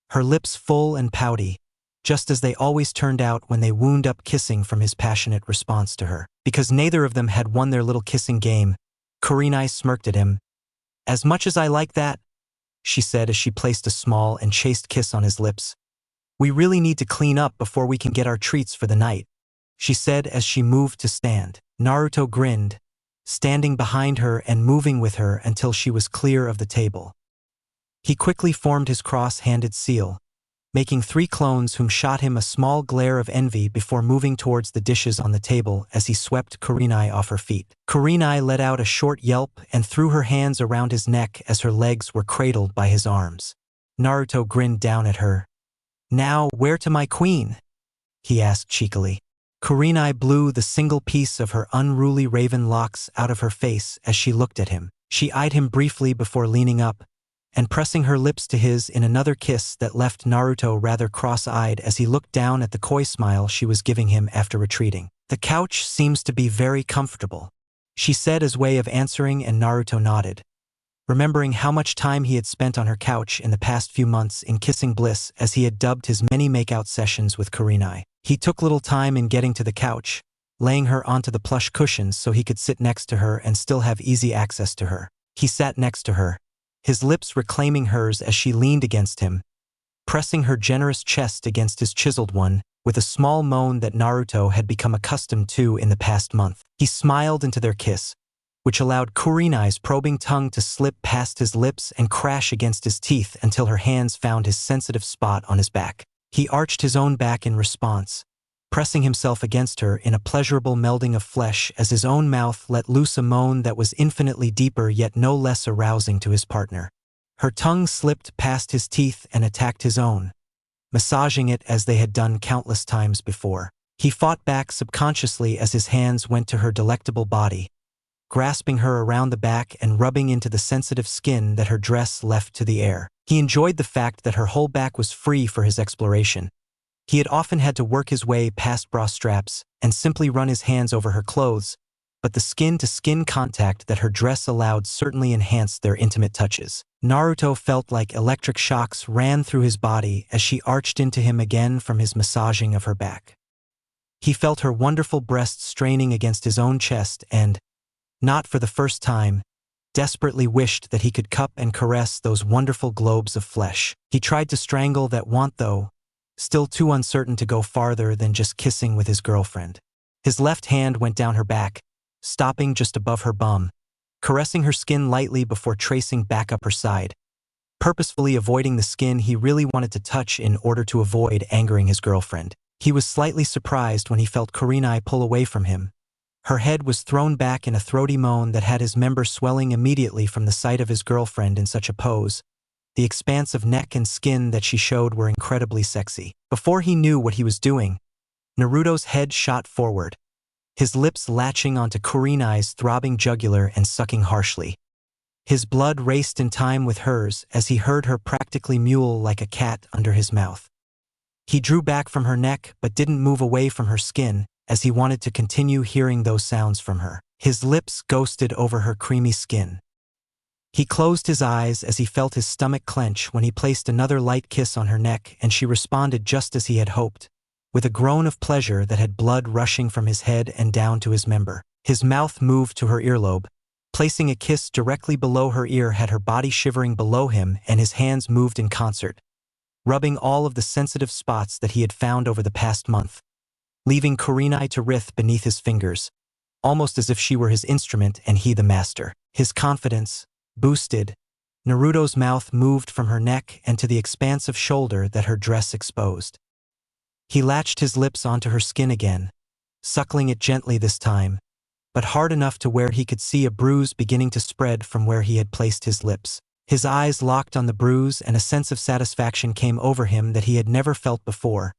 her lips full and pouty, just as they always turned out when they wound up kissing from his passionate response to her. Because neither of them had won their little kissing game, Kurenai smirked at him. "As much as I like that," she said as she placed a small and chaste kiss on his lips, "we really need to clean up before we can get our treats for the night." she said as she moved to stand. Naruto grinned, standing behind her and moving with her until she was clear of the table. He quickly formed his cross-handed seal, making 3 clones whom shot him a small glare of envy before moving towards the dishes on the table as he swept Kurenai off her feet. Kurenai let out a short yelp and threw her hands around his neck as her legs were cradled by his arms. Naruto grinned down at her. "Now, where to my queen?" he asked cheekily. Kurenai blew the single piece of her unruly raven locks out of her face as she looked at him. She eyed him briefly before leaning up and pressing her lips to his in another kiss that left Naruto rather cross-eyed as he looked down at the coy smile she was giving him after retreating. "The couch seems to be very comfortable," she said as way of answering, and Naruto nodded, remembering how much time he had spent on her couch in the past few months in kissing bliss, as he had dubbed his many makeout sessions with Kurenai. He took little time in getting to the couch, laying her onto the plush cushions so he could sit next to her and still have easy access to her. He sat next to her, his lips reclaiming hers as she leaned against him, pressing her generous chest against his chiseled one, with a small moan that Naruto had become accustomed to in the past month. He smiled into their kiss, which allowed Kurenai's probing tongue to slip past his lips and crash against his teeth until her hands found his sensitive spot on his back. He arched his own back in response, pressing himself against her in a pleasurable melding of flesh as his own mouth let loose a moan that was infinitely deeper yet no less arousing to his partner. Her tongue slipped past his teeth and attacked his own, massaging it as they had done countless times before. He fought back subconsciously as his hands went to her delectable body, grasping her around the back and rubbing into the sensitive skin that her dress left to the air. He enjoyed the fact that her whole back was free for his exploration. He had often had to work his way past bra straps and simply run his hands over her clothes, but the skin-to-skin contact that her dress allowed certainly enhanced their intimate touches. Naruto felt like electric shocks ran through his body as she arched into him again from his massaging of her back. He felt her wonderful breasts straining against his own chest and, not for the first time, desperately wished that he could cup and caress those wonderful globes of flesh. He tried to strangle that want though, still too uncertain to go farther than just kissing with his girlfriend. His left hand went down her back, stopping just above her bum, caressing her skin lightly before tracing back up her side, purposefully avoiding the skin he really wanted to touch in order to avoid angering his girlfriend. He was slightly surprised when he felt Kurenai pull away from him. Her head was thrown back in a throaty moan that had his member swelling immediately from the sight of his girlfriend in such a pose. The expanse of neck and skin that she showed were incredibly sexy. Before he knew what he was doing, Naruto's head shot forward, his lips latching onto Kurenai's throbbing jugular and sucking harshly. His blood raced in time with hers as he heard her practically mewl like a cat under his mouth. He drew back from her neck but didn't move away from her skin, as he wanted to continue hearing those sounds from her. His lips ghosted over her creamy skin. He closed his eyes as he felt his stomach clench when he placed another light kiss on her neck, and she responded just as he had hoped, with a groan of pleasure that had blood rushing from his head and down to his member. His mouth moved to her earlobe, placing a kiss directly below her ear had her body shivering below him, and his hands moved in concert, rubbing all of the sensitive spots that he had found over the past month, leaving Kurenai to writhe beneath his fingers, almost as if she were his instrument and he the master. His confidence boosted. Naruto's mouth moved from her neck and to the expanse of shoulder that her dress exposed. He latched his lips onto her skin again, suckling it gently this time, but hard enough to where he could see a bruise beginning to spread from where he had placed his lips. His eyes locked on the bruise and a sense of satisfaction came over him that he had never felt before,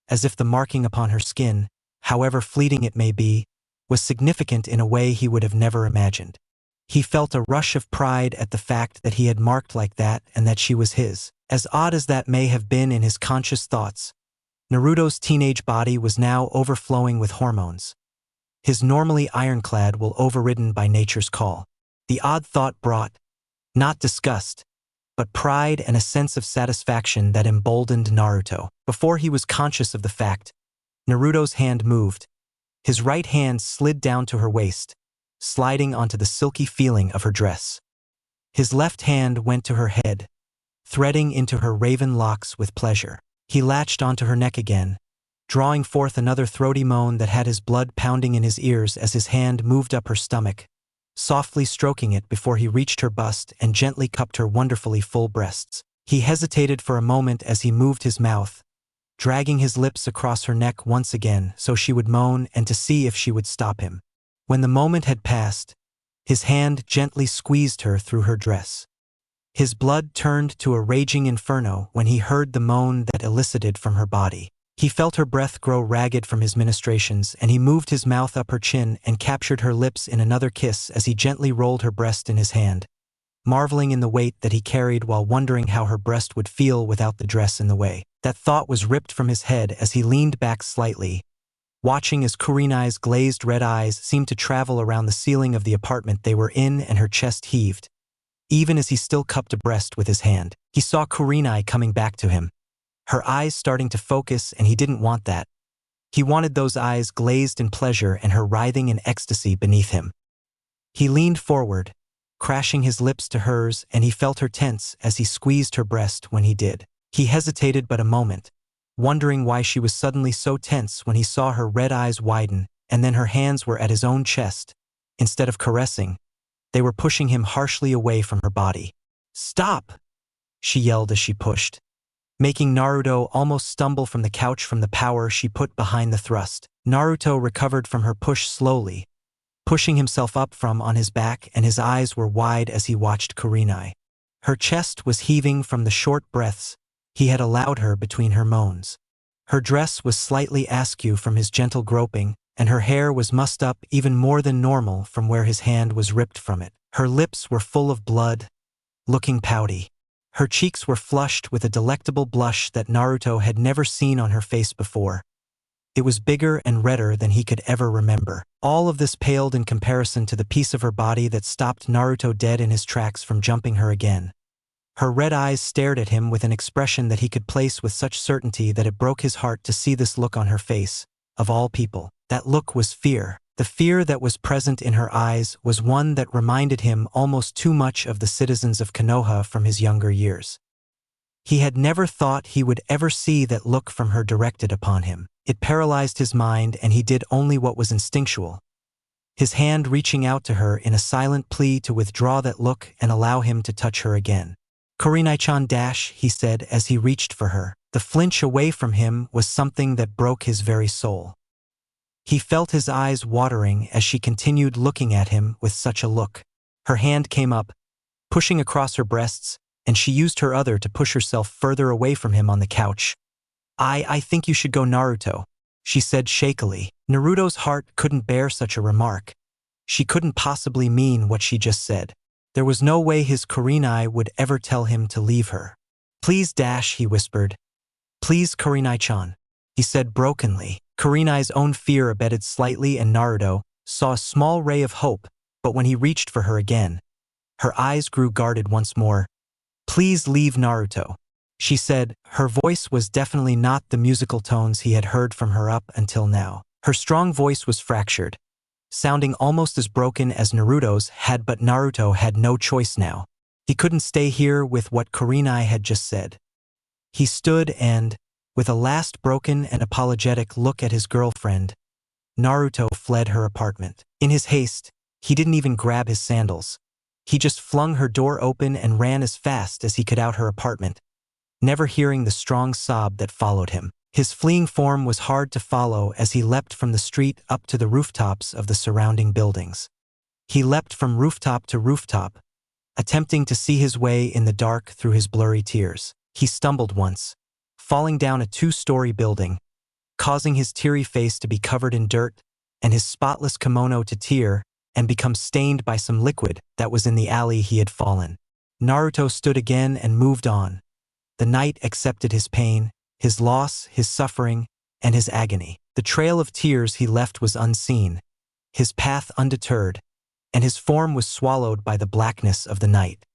as if the marking upon her skin, however fleeting it may be, was significant in a way he would have never imagined. He felt a rush of pride at the fact that he had marked like that and that she was his. As odd as that may have been in his conscious thoughts, Naruto's teenage body was now overflowing with hormones. His normally ironclad will overridden by nature's call. The odd thought brought, not disgust, but pride and a sense of satisfaction that emboldened Naruto. Before he was conscious of the fact, Naruto's hand moved. His right hand slid down to her waist, sliding onto the silky feeling of her dress. His left hand went to her head, threading into her raven locks with pleasure. He latched onto her neck again, drawing forth another throaty moan that had his blood pounding in his ears as his hand moved up her stomach, softly stroking it before he reached her bust and gently cupped her wonderfully full breasts. He hesitated for a moment as he moved his mouth, dragging his lips across her neck once again so she would moan and to see if she would stop him. When the moment had passed, his hand gently squeezed her through her dress. His blood turned to a raging inferno when he heard the moan that elicited from her body. He felt her breath grow ragged from his ministrations, and he moved his mouth up her chin and captured her lips in another kiss as he gently rolled her breast in his hand, marveling in the weight that he carried while wondering how her breast would feel without the dress in the way. That thought was ripped from his head as he leaned back slightly, watching as Kurenai's glazed red eyes seemed to travel around the ceiling of the apartment they were in, and her chest heaved. Even as he still cupped a breast with his hand, he saw Kurenai coming back to him, her eyes starting to focus, and he didn't want that. He wanted those eyes glazed in pleasure and her writhing in ecstasy beneath him. He leaned forward, crashing his lips to hers, and he felt her tense as he squeezed her breast when he did. He hesitated but a moment, wondering why she was suddenly so tense when he saw her red eyes widen, and then her hands were at his own chest. Instead of caressing, they were pushing him harshly away from her body. "Stop!" she yelled as she pushed, making Naruto almost stumble from the couch from the power she put behind the thrust. Naruto recovered from her push slowly, pushing himself up from on his back, and his eyes were wide as he watched Kurenai. Her chest was heaving from the short breaths he had allowed her between her moans. Her dress was slightly askew from his gentle groping, and her hair was mussed up even more than normal from where his hand was ripped from it. Her lips were full of blood, looking pouty. Her cheeks were flushed with a delectable blush that Naruto had never seen on her face before. It was bigger and redder than he could ever remember. All of this paled in comparison to the piece of her body that stopped Naruto dead in his tracks from jumping her again. Her red eyes stared at him with an expression that he could place with such certainty that it broke his heart to see this look on her face, of all people. That look was fear. The fear that was present in her eyes was one that reminded him almost too much of the citizens of Konoha from his younger years. He had never thought he would ever see that look from her directed upon him. It paralyzed his mind, and he did only what was instinctual, his hand reaching out to her in a silent plea to withdraw that look and allow him to touch her again. "Kurenai-chan dash," he said as he reached for her. The flinch away from him was something that broke his very soul. He felt his eyes watering as she continued looking at him with such a look. Her hand came up, pushing across her breasts, and she used her other to push herself further away from him on the couch. I think you should go, Naruto," she said shakily. Naruto's heart couldn't bear such a remark. She couldn't possibly mean what she just said. There was no way his Kurenai would ever tell him to leave her. "Please dash," he whispered. "Please, Kurenai-chan," he said brokenly. Kurenai's own fear abated slightly, and Naruto saw a small ray of hope, but when he reached for her again, her eyes grew guarded once more. "Please leave, Naruto," she said. Her voice was definitely not the musical tones he had heard from her up until now. Her strong voice was fractured, sounding almost as broken as Naruto's had, but Naruto had no choice now. He couldn't stay here with what Kurenai had just said. He stood and, with a last broken and apologetic look at his girlfriend, Naruto fled her apartment. In his haste, he didn't even grab his sandals. He just flung her door open and ran as fast as he could out her apartment, never hearing the strong sob that followed him. His fleeing form was hard to follow as he leapt from the street up to the rooftops of the surrounding buildings. He leapt from rooftop to rooftop, attempting to see his way in the dark through his blurry tears. He stumbled once, falling down a 2-story building, causing his teary face to be covered in dirt and his spotless kimono to tear and become stained by some liquid that was in the alley he had fallen. Naruto stood again and moved on. The night accepted his pain, his loss, his suffering, and his agony. The trail of tears he left was unseen, his path undeterred, and his form was swallowed by the blackness of the night.